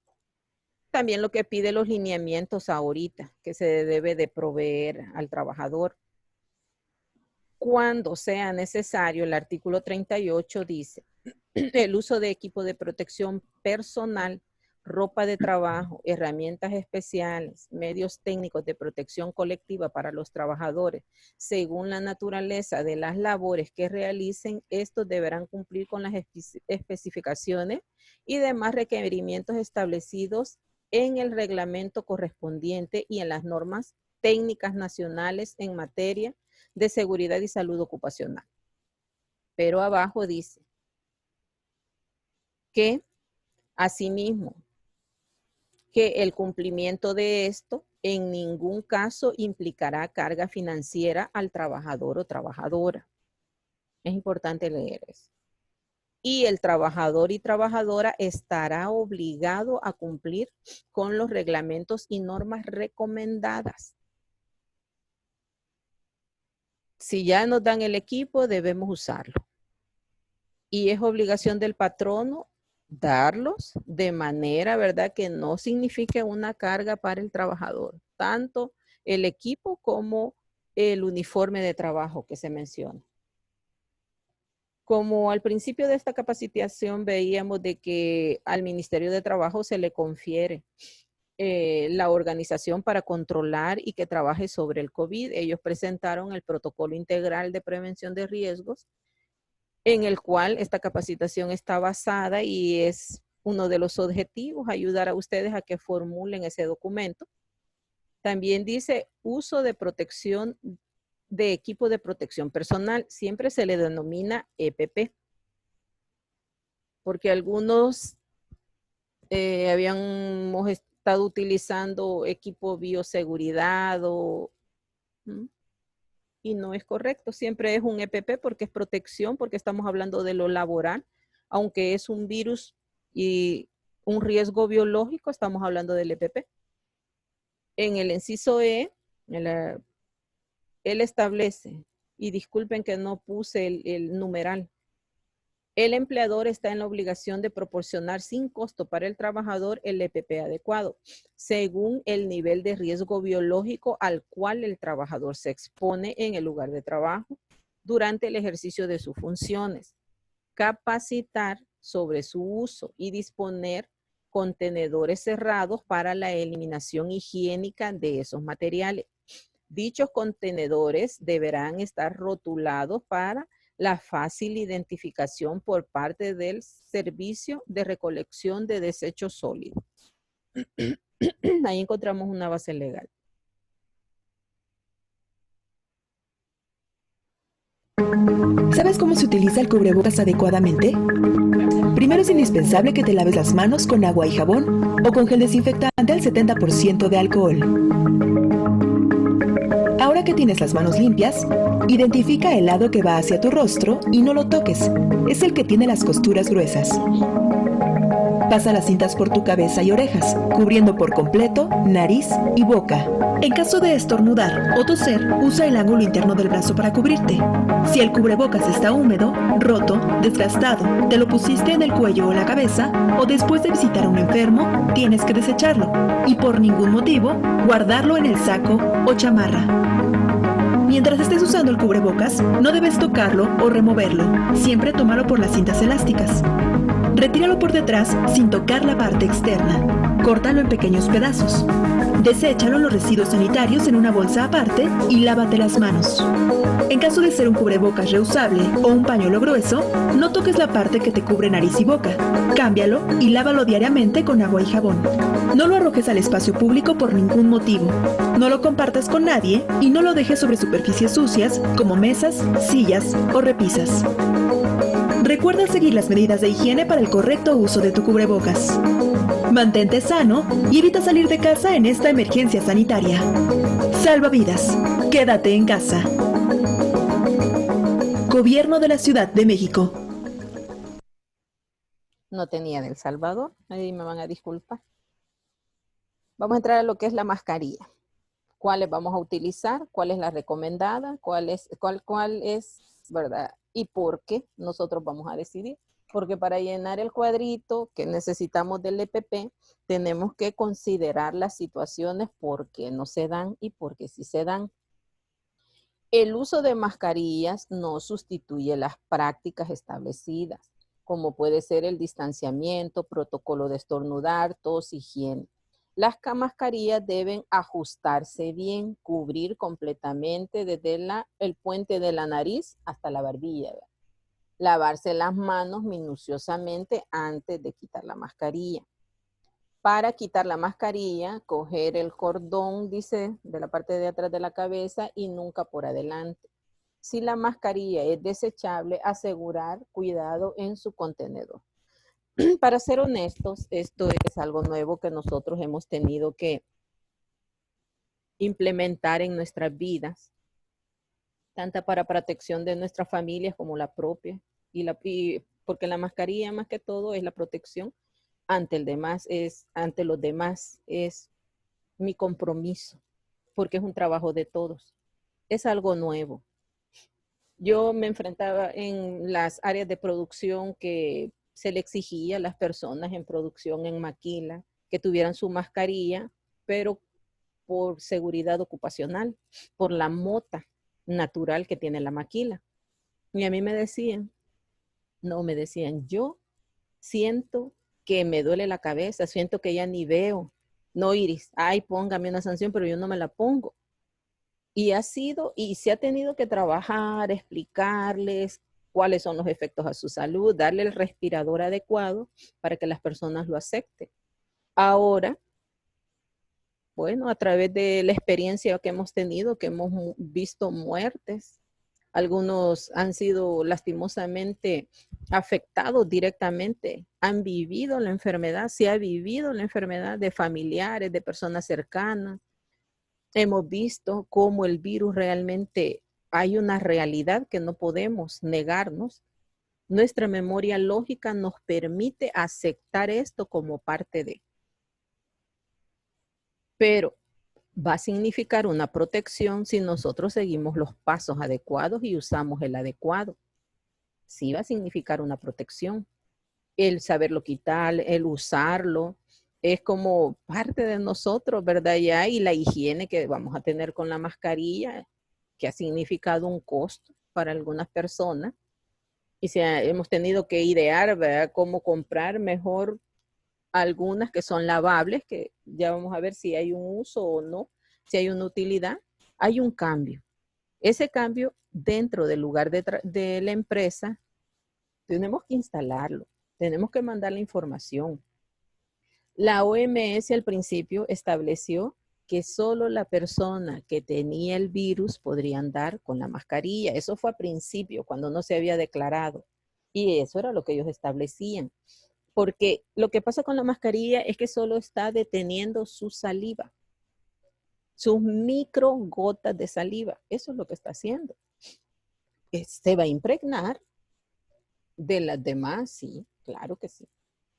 también lo que pide los lineamientos ahorita, que se debe de proveer al trabajador. Cuando sea necesario, el artículo 38 dice, el uso de equipo de protección personal, ropa de trabajo, herramientas especiales, medios técnicos de protección colectiva para los trabajadores, según la naturaleza de las labores que realicen, estos deberán cumplir con las especificaciones y demás requerimientos establecidos en el reglamento correspondiente y en las normas técnicas nacionales en materia de seguridad y salud ocupacional. Pero abajo dice que, asimismo, que el cumplimiento de esto en ningún caso implicará carga financiera al trabajador o trabajadora. Es importante leer eso. Y el trabajador y trabajadora estará obligado a cumplir con los reglamentos y normas recomendadas. Si ya nos dan el equipo, debemos usarlo. Y es obligación del patrono darlos de manera, ¿verdad?, que no signifique una carga para el trabajador, tanto el equipo como el uniforme de trabajo que se menciona. Como al principio de esta capacitación veíamos de que al Ministerio de Trabajo se le confiere la organización para controlar y que trabaje sobre el COVID. Ellos presentaron el protocolo integral de prevención de riesgos, en el cual esta capacitación está basada y es uno de los objetivos, ayudar a ustedes a que formulen ese documento. También dice uso de protección de equipo de protección personal. Siempre se le denomina porque algunos habíamos estado utilizando equipo bioseguridad y no es correcto. Siempre es un EPP porque es protección, porque estamos hablando de lo laboral. Aunque es un virus y un riesgo biológico, estamos hablando del EPP. En el inciso E, él establece, y disculpen que no puse el numeral, el empleador está en la obligación de proporcionar sin costo para el trabajador el EPP adecuado, según el nivel de riesgo biológico al cual el trabajador se expone en el lugar de trabajo durante el ejercicio de sus funciones. Capacitar sobre su uso y disponer contenedores cerrados para la eliminación higiénica de esos materiales. Dichos contenedores deberán estar rotulados para la fácil identificación por parte del Servicio de Recolección de Desechos Sólidos. Ahí encontramos una base legal. ¿Sabes cómo se utiliza el cubrebocas adecuadamente? Primero es indispensable que te laves las manos con agua y jabón o con gel desinfectante al 70% de alcohol. Ahora que tienes las manos limpias, identifica el lado que va hacia tu rostro y no lo toques. Es el que tiene las costuras gruesas. Pasa las cintas por tu cabeza y orejas, cubriendo por completo nariz y boca. En caso de estornudar o toser, usa el ángulo interno del brazo para cubrirte. Si el cubrebocas está húmedo, roto, desgastado, te lo pusiste en el cuello o la cabeza, o después de visitar a un enfermo, tienes que desecharlo. Y por ningún motivo, guardarlo en el saco o chamarra. Mientras estés usando el cubrebocas, no debes tocarlo o removerlo. Siempre tómalo por las cintas elásticas. Retíralo por detrás sin tocar la parte externa. Córtalo en pequeños pedazos. Deséchalo los residuos sanitarios en una bolsa aparte y lávate las manos. En caso de ser un cubrebocas reusable o un pañuelo grueso, no toques la parte que te cubre nariz y boca. Cámbialo y lávalo diariamente con agua y jabón. No lo arrojes al espacio público por ningún motivo. No lo compartas con nadie y no lo dejes sobre superficies sucias como mesas, sillas o repisas. Recuerda seguir las medidas de higiene para el correcto uso de tu cubrebocas. Mantente sano y evita salir de casa en esta emergencia sanitaria. Salva vidas. Quédate en casa. Gobierno de la Ciudad de México. No tenía de El Salvador, ahí me van a disculpar. Vamos a entrar a lo que es la mascarilla. ¿Cuáles vamos a utilizar? ¿Cuál es la recomendada? ¿Cuál es, verdad? ¿Y por qué nosotros vamos a decidir? Porque para llenar el cuadrito que necesitamos del EPP, tenemos que considerar las situaciones por qué no se dan y por qué sí se dan. El uso de mascarillas no sustituye las prácticas establecidas, como puede ser el distanciamiento, protocolo de estornudar, tos, higiene. Las mascarillas deben ajustarse bien, cubrir completamente desde el puente de la nariz hasta la barbilla. ¿Verdad? Lavarse las manos minuciosamente antes de quitar la mascarilla. Para quitar la mascarilla, coger el cordón, dice, de la parte de atrás de la cabeza y nunca por adelante. Si la mascarilla es desechable, asegurar cuidado en su contenedor. Para ser honestos, esto es algo nuevo que nosotros hemos tenido que implementar en nuestras vidas, tanto para protección de nuestras familias como la propia, porque la mascarilla más que todo es la protección ante los demás, es mi compromiso, porque es un trabajo de todos, es algo nuevo. Yo me enfrentaba en las áreas de producción que se le exigía a las personas en producción, en maquila, que tuvieran su mascarilla, pero por seguridad ocupacional, por la mota natural que tiene la maquila. Y a mí me decían, yo siento que me duele la cabeza, siento que ya ni veo. No, Iris, ay, póngame una sanción, pero yo no me la pongo. Y se ha tenido que trabajar, explicarles cuáles son los efectos a su salud, darle el respirador adecuado para que las personas lo acepten. Ahora, bueno, a través de la experiencia que hemos tenido, que hemos visto muertes, algunos han sido lastimosamente afectados directamente, han vivido la enfermedad, se ha vivido la enfermedad de familiares, de personas cercanas. Hemos visto cómo el virus realmente hay una realidad que no podemos negarnos. Nuestra memoria lógica nos permite aceptar esto como parte de. Pero va a significar una protección si nosotros seguimos los pasos adecuados y usamos el adecuado. Sí va a significar una protección. El saberlo quitar, el usarlo, es como parte de nosotros, ¿verdad? Ya, y la higiene que vamos a tener con la mascarilla, que ha significado un costo para algunas personas. Y hemos tenido que idear, ¿verdad?, cómo comprar mejor algunas que son lavables, que ya vamos a ver si hay un uso o no, si hay una utilidad. Hay un cambio. Ese cambio dentro del lugar de la empresa, tenemos que instalarlo, tenemos que mandar la información. La OMS al principio estableció que solo la persona que tenía el virus podría andar con la mascarilla. Eso fue a principio, cuando no se había declarado. Y eso era lo que ellos establecían. Porque lo que pasa con la mascarilla es que solo está deteniendo su saliva, sus micro gotas de saliva. Eso es lo que está haciendo. Se va a impregnar de las demás, sí, claro que sí.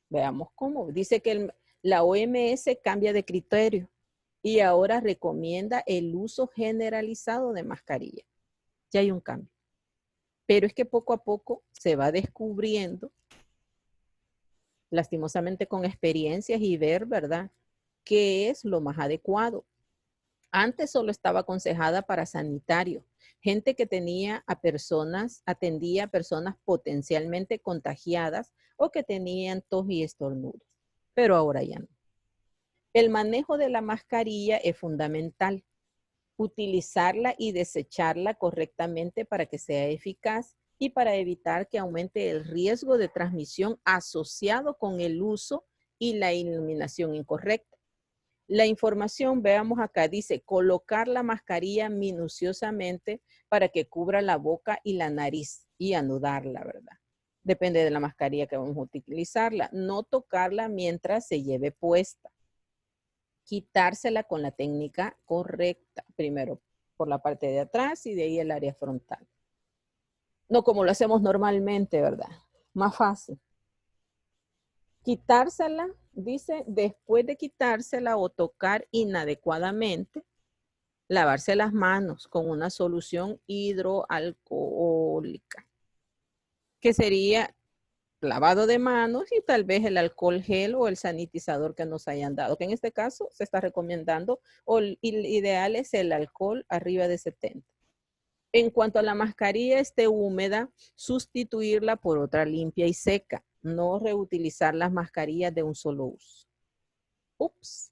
Veamos cómo. Dice que la OMS cambia de criterio y ahora recomienda el uso generalizado de mascarilla. Ya hay un cambio. Pero es que poco a poco se va descubriendo, lastimosamente con experiencias y ver, ¿verdad?, qué es lo más adecuado. Antes solo estaba aconsejada para sanitario, gente que atendía a personas potencialmente contagiadas o que tenían tos y estornudos, pero ahora ya no. El manejo de la mascarilla es fundamental. Utilizarla y desecharla correctamente para que sea eficaz y para evitar que aumente el riesgo de transmisión asociado con el uso y la iluminación incorrecta. La información, veamos acá, dice colocar la mascarilla minuciosamente para que cubra la boca y la nariz y anudarla, ¿verdad? Depende de la mascarilla que vamos a utilizarla. No tocarla mientras se lleve puesta. Quitársela con la técnica correcta. Primero por la parte de atrás y de ahí el área frontal. No como lo hacemos normalmente, ¿verdad? Más fácil. Quitársela, dice, después de quitársela o tocar inadecuadamente, lavarse las manos con una solución hidroalcohólica, que sería lavado de manos y tal vez el alcohol gel o el sanitizador que nos hayan dado, que en este caso se está recomendando, o el ideal es el alcohol arriba de 70. En cuanto a la mascarilla esté húmeda, sustituirla por otra limpia y seca. No reutilizar las mascarillas de un solo uso. Ups.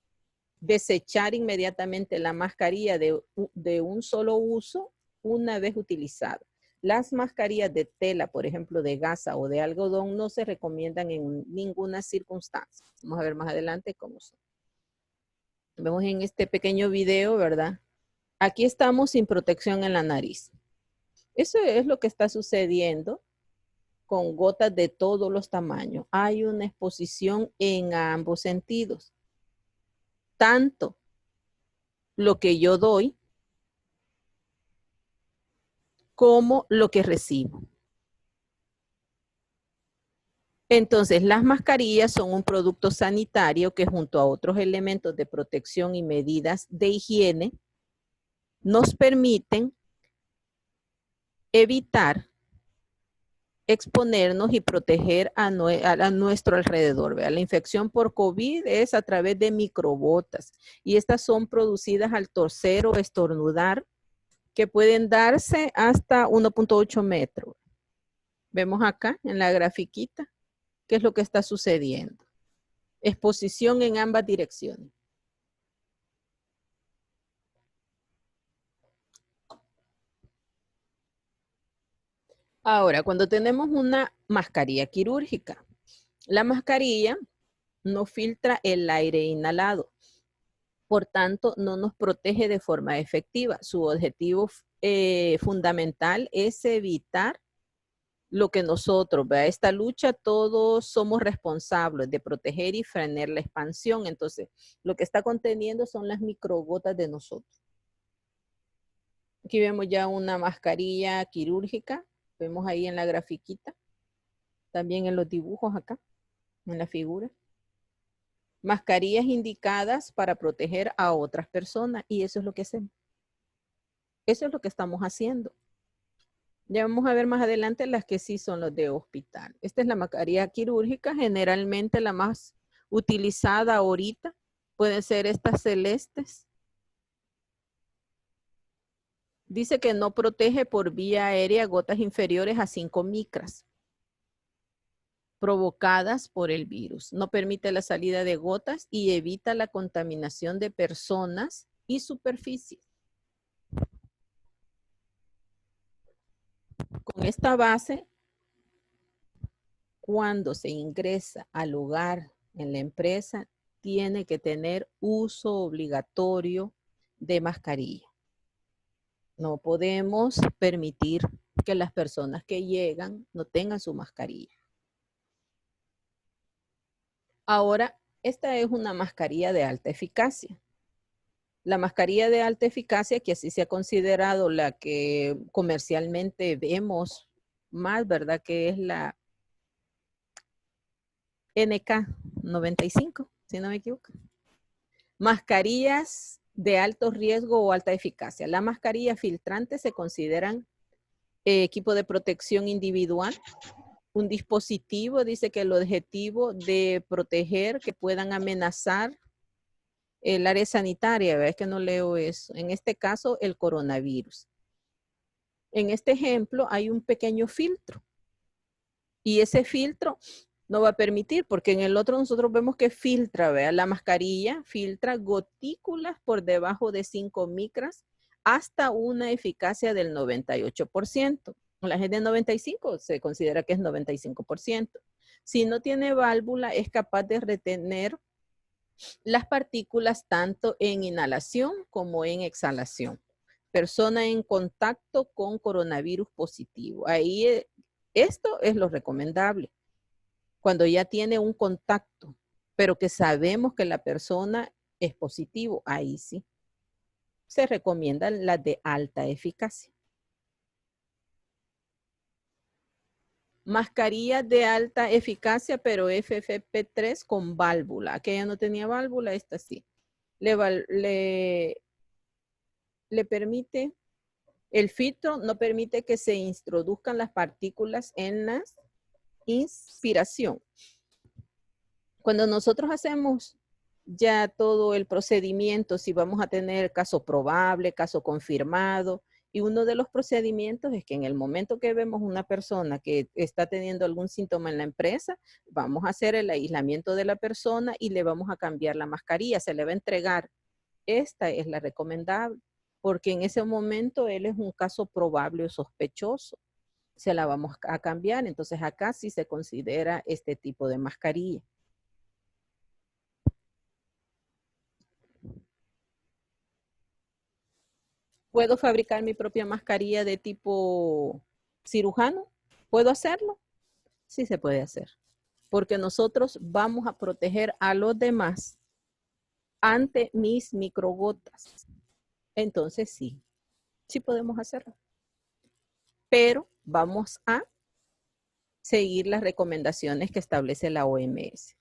Desechar inmediatamente la mascarilla de un solo uso una vez utilizada. Las mascarillas de tela, por ejemplo, de gasa o de algodón, no se recomiendan en ninguna circunstancia. Vamos a ver más adelante cómo son. Vemos en este pequeño video, ¿verdad? Aquí estamos sin protección en la nariz. Eso es lo que está sucediendo con gotas de todos los tamaños. Hay una exposición en ambos sentidos. Tanto lo que yo doy como lo que recibo. Entonces, las mascarillas son un producto sanitario que junto a otros elementos de protección y medidas de higiene nos permiten evitar exponernos y proteger a nuestro alrededor. ¿Verdad? La infección por COVID es a través de microbotas y estas son producidas al toser o estornudar, que pueden darse hasta 1.8 metros. Vemos acá en la grafiquita qué es lo que está sucediendo. Exposición en ambas direcciones. Ahora, cuando tenemos una mascarilla quirúrgica, la mascarilla no filtra el aire inhalado. Por tanto, no nos protege de forma efectiva. Su objetivo fundamental es evitar lo que nosotros, ¿verdad? Esta lucha todos somos responsables de proteger y frenar la expansión. Entonces, lo que está conteniendo son las microgotas de nosotros. Aquí vemos ya una mascarilla quirúrgica. Vemos ahí en la grafiquita. También en los dibujos acá, en la figura. Mascarillas indicadas para proteger a otras personas y eso es lo que hacemos. Eso es lo que estamos haciendo. Ya vamos a ver más adelante las que sí son los de hospital. Esta es la mascarilla quirúrgica, generalmente la más utilizada ahorita. Pueden ser estas celestes. Dice que no protege por vía aérea gotas inferiores a 5 micras provocadas por el virus. No permite la salida de gotas y evita la contaminación de personas y superficies. Con esta base, cuando se ingresa al lugar en la empresa, tiene que tener uso obligatorio de mascarilla. No podemos permitir que las personas que llegan no tengan su mascarilla. Ahora, esta es una mascarilla de alta eficacia. La mascarilla de alta eficacia, que así se ha considerado la que comercialmente vemos más, ¿verdad? Que es la NK95, si no me equivoco. Mascarillas de alto riesgo o alta eficacia. Las mascarillas filtrantes se consideran equipo de protección individual. Un dispositivo dice que el objetivo de proteger que puedan amenazar el área sanitaria, ¿verdad? Es que no leo eso. En este caso, el coronavirus. En este ejemplo hay un pequeño filtro y ese filtro no va a permitir, porque en el otro nosotros vemos que filtra, ¿verdad? La mascarilla filtra gotículas por debajo de 5 micras hasta una eficacia del 98%. La gente de 95 se considera que es 95%. Si no tiene válvula, es capaz de retener las partículas tanto en inhalación como en exhalación. Persona en contacto con coronavirus positivo. Ahí Esto es lo recomendable. Cuando ya tiene un contacto, pero que sabemos que la persona es positivo, ahí sí. Se recomiendan las de alta eficacia. Mascarilla de alta eficacia, pero FFP3 con válvula. Aquella no tenía válvula, esta sí. Le permite, el filtro no permite que se introduzcan las partículas en la inspiración. Cuando nosotros hacemos ya todo el procedimiento, si vamos a tener caso probable, caso confirmado, y uno de los procedimientos es que en el momento que vemos una persona que está teniendo algún síntoma en la empresa, vamos a hacer el aislamiento de la persona y le vamos a cambiar la mascarilla, se le va a entregar. Esta es la recomendable, porque en ese momento él es un caso probable o sospechoso. Se la vamos a cambiar, entonces acá sí se considera este tipo de mascarilla. ¿Puedo fabricar mi propia mascarilla de tipo cirujano? ¿Puedo hacerlo? Sí se puede hacer, porque nosotros vamos a proteger a los demás ante mis microgotas. Entonces sí podemos hacerlo. Pero vamos a seguir las recomendaciones que establece la OMS.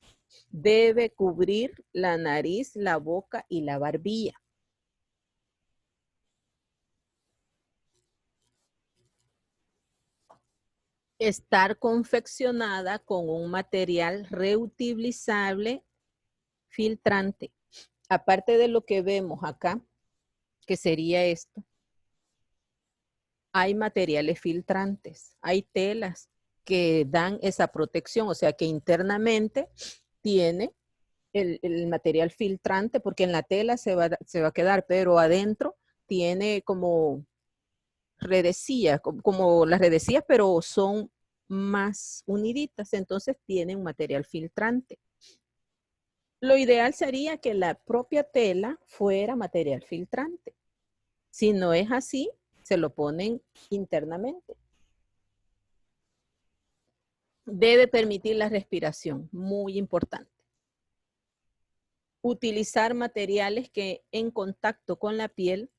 Debe cubrir la nariz, la boca y la barbilla. Estar confeccionada con un material reutilizable filtrante. Aparte de lo que vemos acá, que sería esto, hay materiales filtrantes, hay telas que dan esa protección, o sea que internamente tiene el material filtrante, porque en la tela se va a quedar, pero adentro tiene como redecillas, como las redecillas, pero son más uniditas, entonces tiene un material filtrante. Lo ideal sería que la propia tela fuera material filtrante. Si no es así, se lo ponen internamente. Debe permitir la respiración, muy importante. Utilizar materiales que en contacto con la piel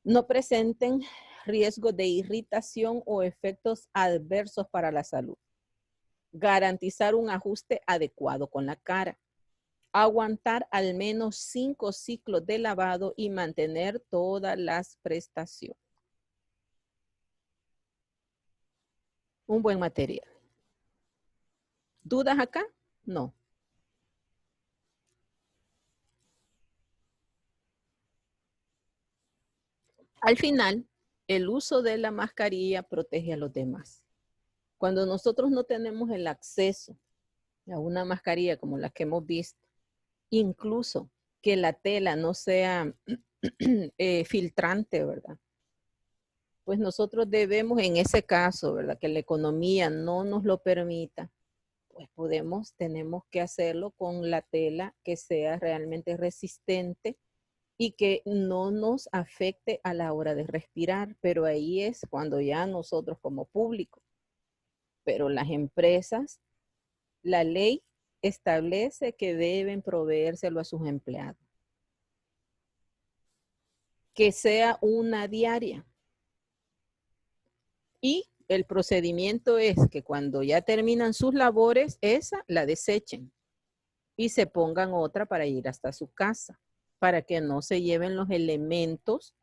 no presenten riesgo de irritación o efectos adversos para la salud. Garantizar un ajuste adecuado con la cara. Aguantar al menos 5 ciclos de lavado y mantener todas las prestaciones. Un buen material. ¿Dudas acá? No. Al final, el uso de la mascarilla protege a los demás. Cuando nosotros no tenemos el acceso a una mascarilla como la que hemos visto, incluso que la tela no sea filtrante, ¿verdad? Pues nosotros debemos, en ese caso, ¿verdad? Que la economía no nos lo permita, pues tenemos que hacerlo con la tela que sea realmente resistente y que no nos afecte a la hora de respirar, pero ahí es cuando ya nosotros como público, pero las empresas, la ley establece que deben proveérselo a sus empleados. Que sea una diaria. Y el procedimiento es que cuando ya terminan sus labores, esa la desechen y se pongan otra para ir hasta su casa, para que no se lleven los elementos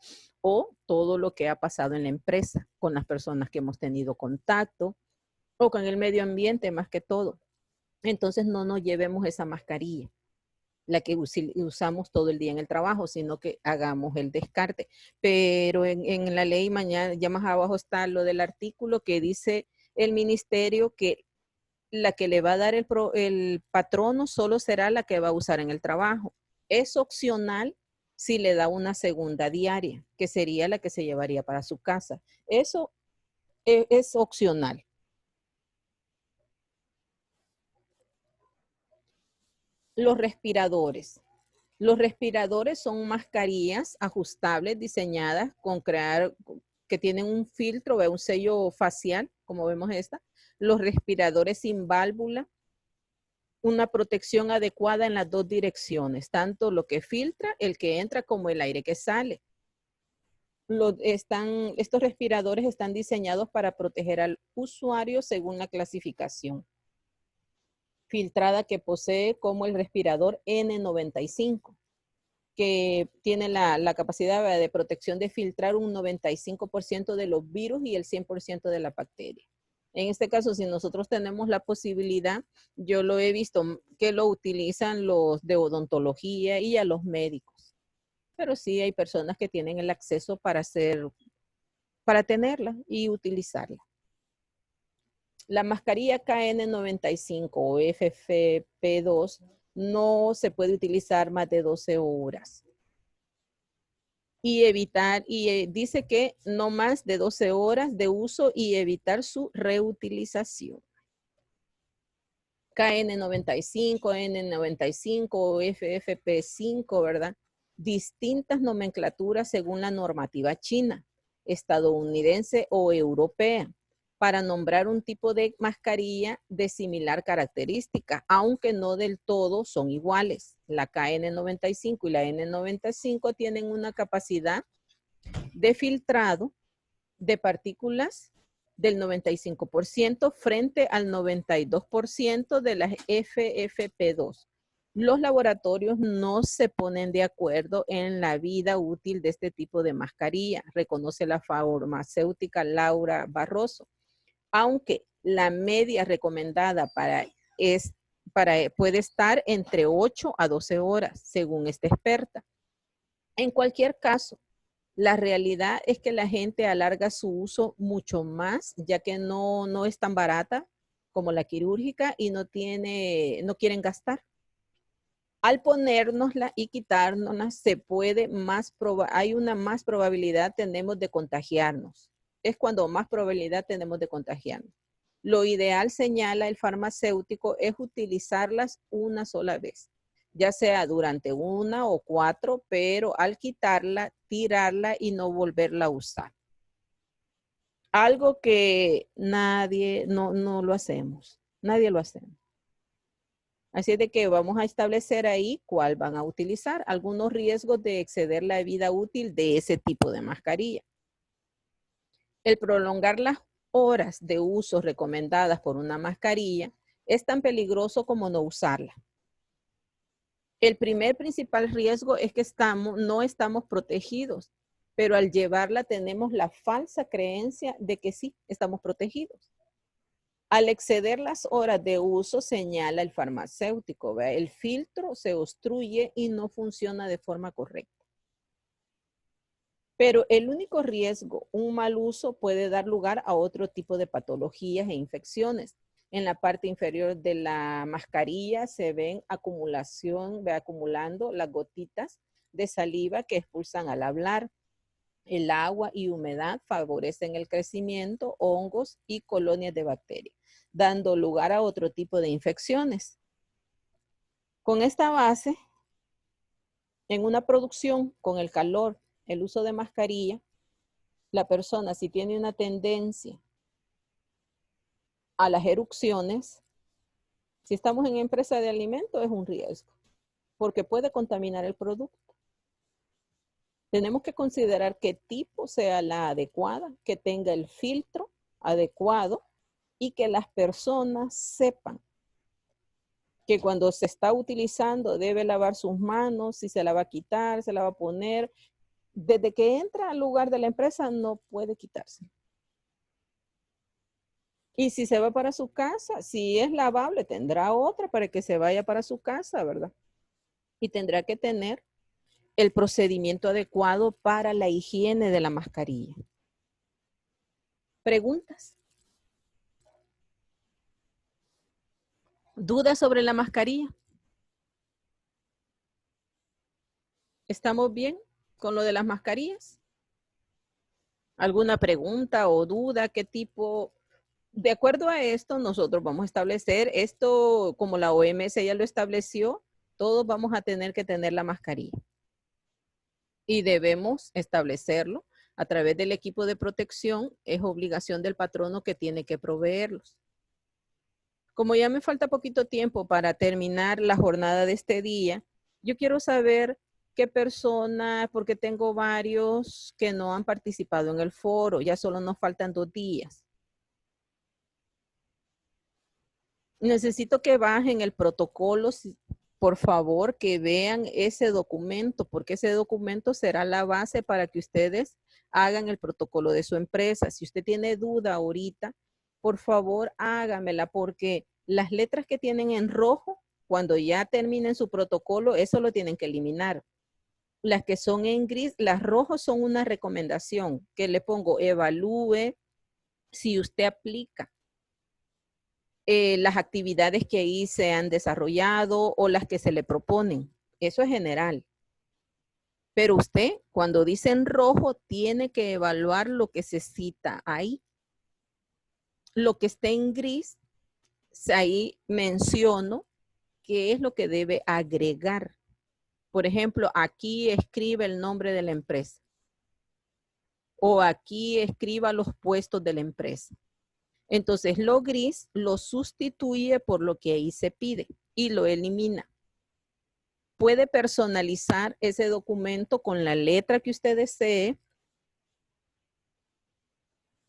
o todo lo que ha pasado en la empresa con las personas que hemos tenido contacto o con el medio ambiente más que todo. Entonces no nos llevemos esa mascarilla, la que usamos todo el día en el trabajo, sino que hagamos el descarte. Pero en la ley, mañana, ya más abajo está lo del artículo que dice el ministerio que la que le va a dar el patrono solo será la que va a usar en el trabajo. Es opcional si le da una segunda diaria, que sería la que se llevaría para su casa. Eso es opcional. Los respiradores. Los respiradores son mascarillas ajustables diseñadas que tienen un filtro, un sello facial, como vemos esta, los respiradores sin válvula, una protección adecuada en las dos direcciones, tanto lo que filtra, el que entra, como el aire que sale. Estos respiradores están diseñados para proteger al usuario según la clasificación filtrada que posee, como el respirador N95, que tiene la capacidad de protección de filtrar un 95% de los virus y el 100% de la bacteria. En este caso, si nosotros tenemos la posibilidad, yo lo he visto que lo utilizan los de odontología y a los médicos. Pero sí hay personas que tienen el acceso para tenerla y utilizarla. La mascarilla KN95 o FFP2 no se puede utilizar más de 12 horas. Dice que no más de 12 horas de uso y evitar su reutilización. KN95, N95 o FFP5, ¿verdad? Distintas nomenclaturas según la normativa china, estadounidense o europea, para nombrar un tipo de mascarilla de similar característica, aunque no del todo son iguales. La KN95 y la N95 tienen una capacidad de filtrado de partículas del 95% frente al 92% de las FFP2. Los laboratorios no se ponen de acuerdo en la vida útil de este tipo de mascarilla, reconoce la farmacéutica Laura Barroso, aunque la media recomendada puede estar entre 8 a 12 horas, según esta experta. En cualquier caso, la realidad es que la gente alarga su uso mucho más, ya que no es tan barata como la quirúrgica y no quieren gastar. Al ponérnosla y quitárnosla, hay una más probabilidad tenemos de contagiarnos. Es cuando más probabilidad tenemos de contagiarnos. Lo ideal, señala el farmacéutico, es utilizarlas una sola vez, ya sea durante 1 o 4, pero al quitarla, tirarla y no volverla a usar. Algo que no lo hacemos. Nadie lo hacemos. Así es de que vamos a establecer ahí cuál van a utilizar. Algunos riesgos de exceder la vida útil de ese tipo de mascarilla. El prolongar las horas de uso recomendadas por una mascarilla es tan peligroso como no usarla. El principal riesgo es que no estamos protegidos, pero al llevarla tenemos la falsa creencia de que sí, estamos protegidos. Al exceder las horas de uso, señala el farmacéutico, ¿ve? El filtro se obstruye y no funciona de forma correcta. Pero el único riesgo, un mal uso, puede dar lugar a otro tipo de patologías e infecciones. En la parte inferior de la mascarilla se ven acumulando las gotitas de saliva que expulsan al hablar. El agua y humedad favorecen el crecimiento, hongos y colonias de bacterias, dando lugar a otro tipo de infecciones. Con esta base, en una producción con el calor, el uso de mascarilla, la persona, si tiene una tendencia a las erupciones, si estamos en empresa de alimentos, es un riesgo, porque puede contaminar el producto. Tenemos que considerar qué tipo sea la adecuada, que tenga el filtro adecuado y que las personas sepan que cuando se está utilizando debe lavar sus manos, si se la va a quitar, se la va a poner. Desde que entra al lugar de la empresa no puede quitarse. Y si se va para su casa, si es lavable, tendrá otra para que se vaya para su casa, ¿verdad? Y tendrá que tener el procedimiento adecuado para la higiene de la mascarilla. ¿Preguntas? ¿Dudas sobre la mascarilla? ¿Estamos bien con lo de las mascarillas? ¿Alguna pregunta o duda? ¿Qué tipo? De acuerdo a esto, nosotros vamos a establecer esto, como la OMS ya lo estableció, todos vamos a tener que tener la mascarilla. Y debemos establecerlo a través del equipo de protección. Es obligación del patrono que tiene que proveerlos. Como ya me falta poquito tiempo para terminar la jornada de este día, yo quiero saber qué persona, porque tengo varios que no han participado en el foro, ya solo nos faltan 2 días. Necesito que bajen el protocolo, por favor, que vean ese documento, porque ese documento será la base para que ustedes hagan el protocolo de su empresa. Si usted tiene duda ahorita, por favor, hágamela, porque las letras que tienen en rojo, cuando ya terminen su protocolo, eso lo tienen que eliminar. Las que son en gris, las rojas son una recomendación que le pongo, evalúe si usted aplica. Las actividades que ahí se han desarrollado o las que se le proponen. Eso es general. Pero usted, cuando dice en rojo, tiene que evaluar lo que se cita ahí. Lo que esté en gris, ahí menciono qué es lo que debe agregar. Por ejemplo, aquí escribe el nombre de la empresa. O aquí escriba los puestos de la empresa. Entonces, lo gris lo sustituye por lo que ahí se pide y lo elimina. Puede personalizar ese documento con la letra que usted desee.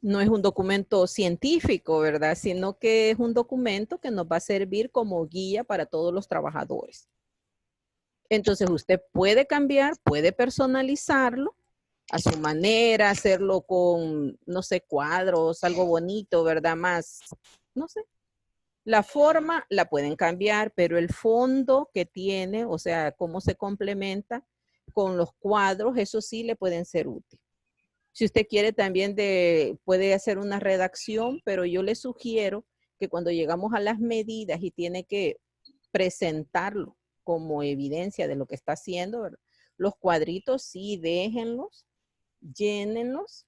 No es un documento científico, ¿verdad? Sino que es un documento que nos va a servir como guía para todos los trabajadores. Entonces, usted puede cambiar, puede personalizarlo a su manera, hacerlo con, no sé, cuadros, algo bonito, ¿verdad? Más, no sé. La forma la pueden cambiar, pero el fondo que tiene, o sea, cómo se complementa con los cuadros, eso sí le pueden ser útiles. Si usted quiere también puede hacer una redacción, pero yo le sugiero que cuando llegamos a las medidas y tiene que presentarlo como evidencia de lo que está haciendo, ¿verdad? Los cuadritos sí, déjenlos, llénenlos,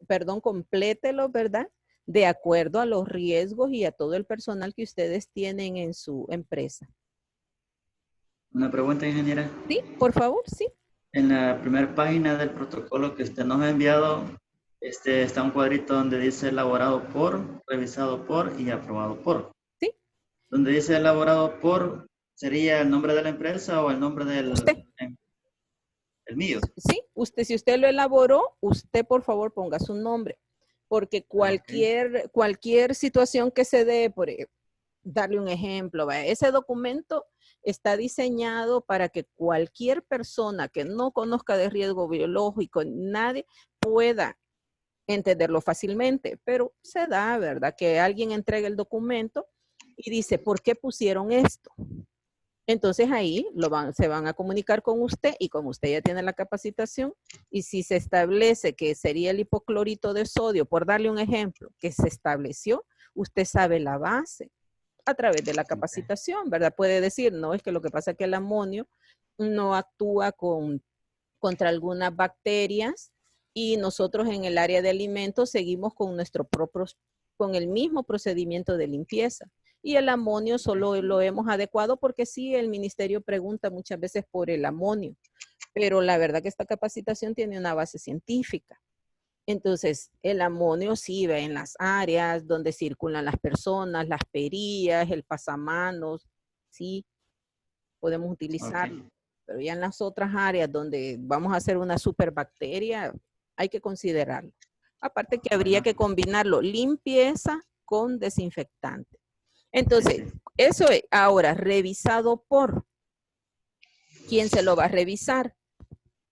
perdón, complételos, ¿verdad? De acuerdo a los riesgos y a todo el personal que ustedes tienen en su empresa. Una pregunta, ingeniera. Sí, por favor, sí. En la primera página del protocolo que usted nos ha enviado, está un cuadrito donde dice elaborado por, revisado por y aprobado por. Sí. Donde dice elaborado por, ¿sería el nombre de la empresa o el nombre del... Usted. El mío? Sí, si usted lo elaboró, usted por favor ponga su nombre. Porque cualquier situación que se dé, por darle un ejemplo, ¿vale? Ese documento está diseñado para que cualquier persona que no conozca de riesgo biológico, nadie pueda entenderlo fácilmente, pero se da, ¿verdad? Que alguien entregue el documento y dice, ¿por qué pusieron esto? Entonces ahí se van a comunicar con usted y como usted ya tiene la capacitación y si se establece que sería el hipoclorito de sodio, por darle un ejemplo, que se estableció, usted sabe la base a través de la capacitación, ¿verdad? Puede decir, no, es que lo que pasa es que el amonio no actúa contra algunas bacterias y nosotros en el área de alimentos seguimos con con el mismo procedimiento de limpieza. Y el amonio solo lo hemos adecuado porque sí, el ministerio pregunta muchas veces por el amonio, pero la verdad que esta capacitación tiene una base científica. Entonces, el amonio sí va en las áreas donde circulan las personas, las perillas, el pasamanos, sí, podemos utilizarlo. Okay. Pero ya en las otras áreas donde vamos a hacer una superbacteria, hay que considerarlo. Aparte que habría que combinarlo, limpieza con desinfectante. Entonces, eso es ahora revisado por. ¿Quién se lo va a revisar?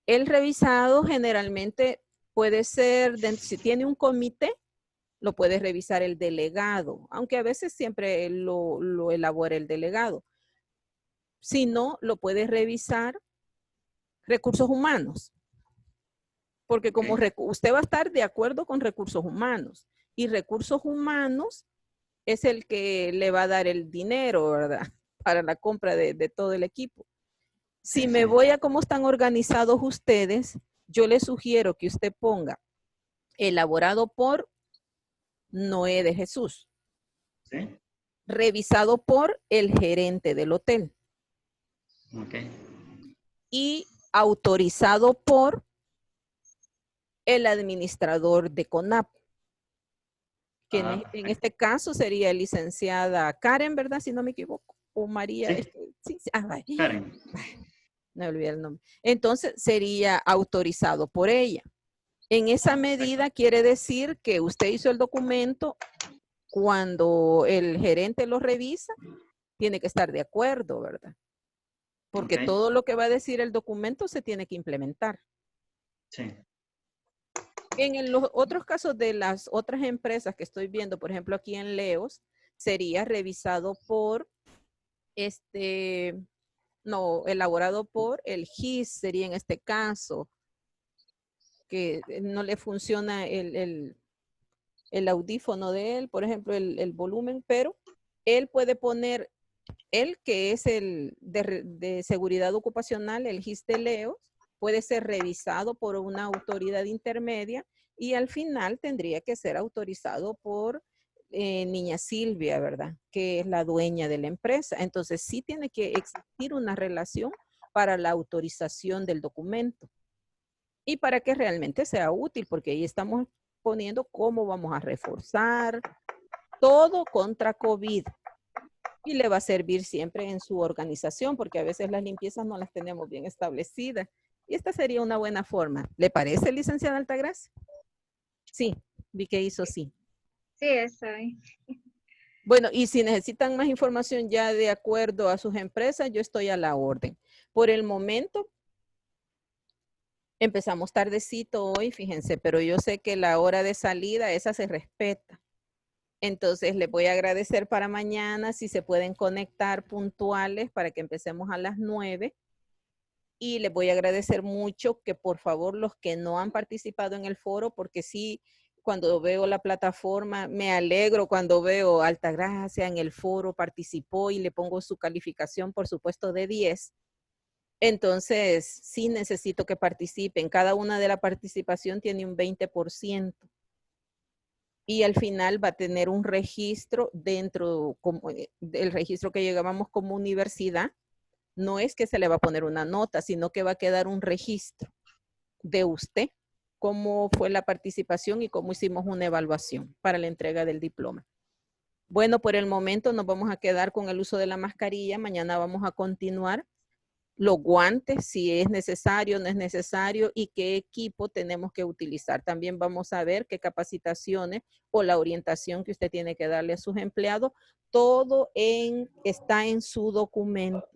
El revisado generalmente puede ser, si tiene un comité, lo puede revisar el delegado, aunque a veces siempre lo elabora el delegado. Si no, lo puede revisar recursos humanos. Porque como usted va a estar de acuerdo con recursos humanos y recursos humanos es el que le va a dar el dinero, ¿verdad? Para la compra de todo el equipo. Si me voy a cómo están organizados ustedes, yo le sugiero que usted ponga elaborado por Noé de Jesús. ¿Sí? Revisado por el gerente del hotel. Ok. Y autorizado por el administrador de CONAP. que Ah, en este caso sería licenciada Karen, ¿verdad? Si no me equivoco. O María. Sí. Sí, vaya. Karen. Me olvidé el nombre. Entonces sería autorizado por ella. En esa medida quiere decir que usted hizo el documento, cuando el gerente lo revisa, tiene que estar de acuerdo, ¿verdad? Porque Ok. todo lo que va a decir el documento se tiene que implementar. Sí. En los otros casos de las otras empresas que estoy viendo, por ejemplo, aquí en Leos, sería revisado por elaborado por el GIS, sería en este caso, que no le funciona el audífono de él, por ejemplo, el volumen, pero él puede poner, él que es el de seguridad ocupacional, el GIS de Leos, puede ser revisado por una autoridad intermedia y al final tendría que ser autorizado por niña Silvia, ¿verdad? Que es la dueña de la empresa. Entonces sí tiene que existir una relación para la autorización del documento y para que realmente sea útil, porque ahí estamos poniendo cómo vamos a reforzar todo contra COVID. Y le va a servir siempre en su organización, porque a veces las limpiezas no las tenemos bien establecidas. Y esta sería una buena forma. ¿Le parece, licenciada Altagracia? Sí, vi que hizo sí. Sí, está bien. Bueno, y si necesitan más información ya de acuerdo a sus empresas, yo estoy a la orden. Por el momento, empezamos tardecito hoy, fíjense, pero yo sé que la hora de salida, esa se respeta. Entonces, les voy a agradecer para mañana si se pueden conectar puntuales para que empecemos a las 9. Y les voy a agradecer mucho que por favor los que no han participado en el foro, porque sí, cuando veo la plataforma, me alegro cuando veo Altagracia en el foro, participó y le pongo su calificación, por supuesto, de 10. Entonces, sí necesito que participen. Cada una de la participación tiene un 20%. Y al final va a tener un registro dentro del registro que llegábamos como universidad. No es que se le va a poner una nota, sino que va a quedar un registro de usted, cómo fue la participación y cómo hicimos una evaluación para la entrega del diploma. Bueno, por el momento nos vamos a quedar con el uso de la mascarilla. Mañana vamos a continuar. Los guantes, si es necesario, no es necesario, y qué equipo tenemos que utilizar. También vamos a ver qué capacitaciones o la orientación que usted tiene que darle a sus empleados. Todo está en su documento.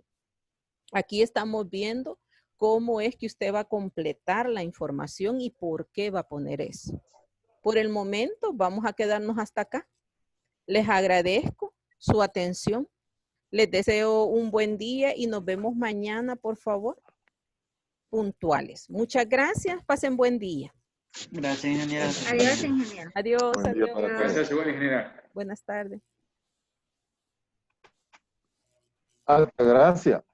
Aquí estamos viendo cómo es que usted va a completar la información y por qué va a poner eso. Por el momento, vamos a quedarnos hasta acá. Les agradezco su atención. Les deseo un buen día y nos vemos mañana, por favor, puntuales. Muchas gracias. Pasen buen día. Gracias, ingeniera. Adiós, ingeniero. Adiós. Buen día para Adiós. todos. Gracias, igual, ingeniera. Buenas tardes. Altagracia.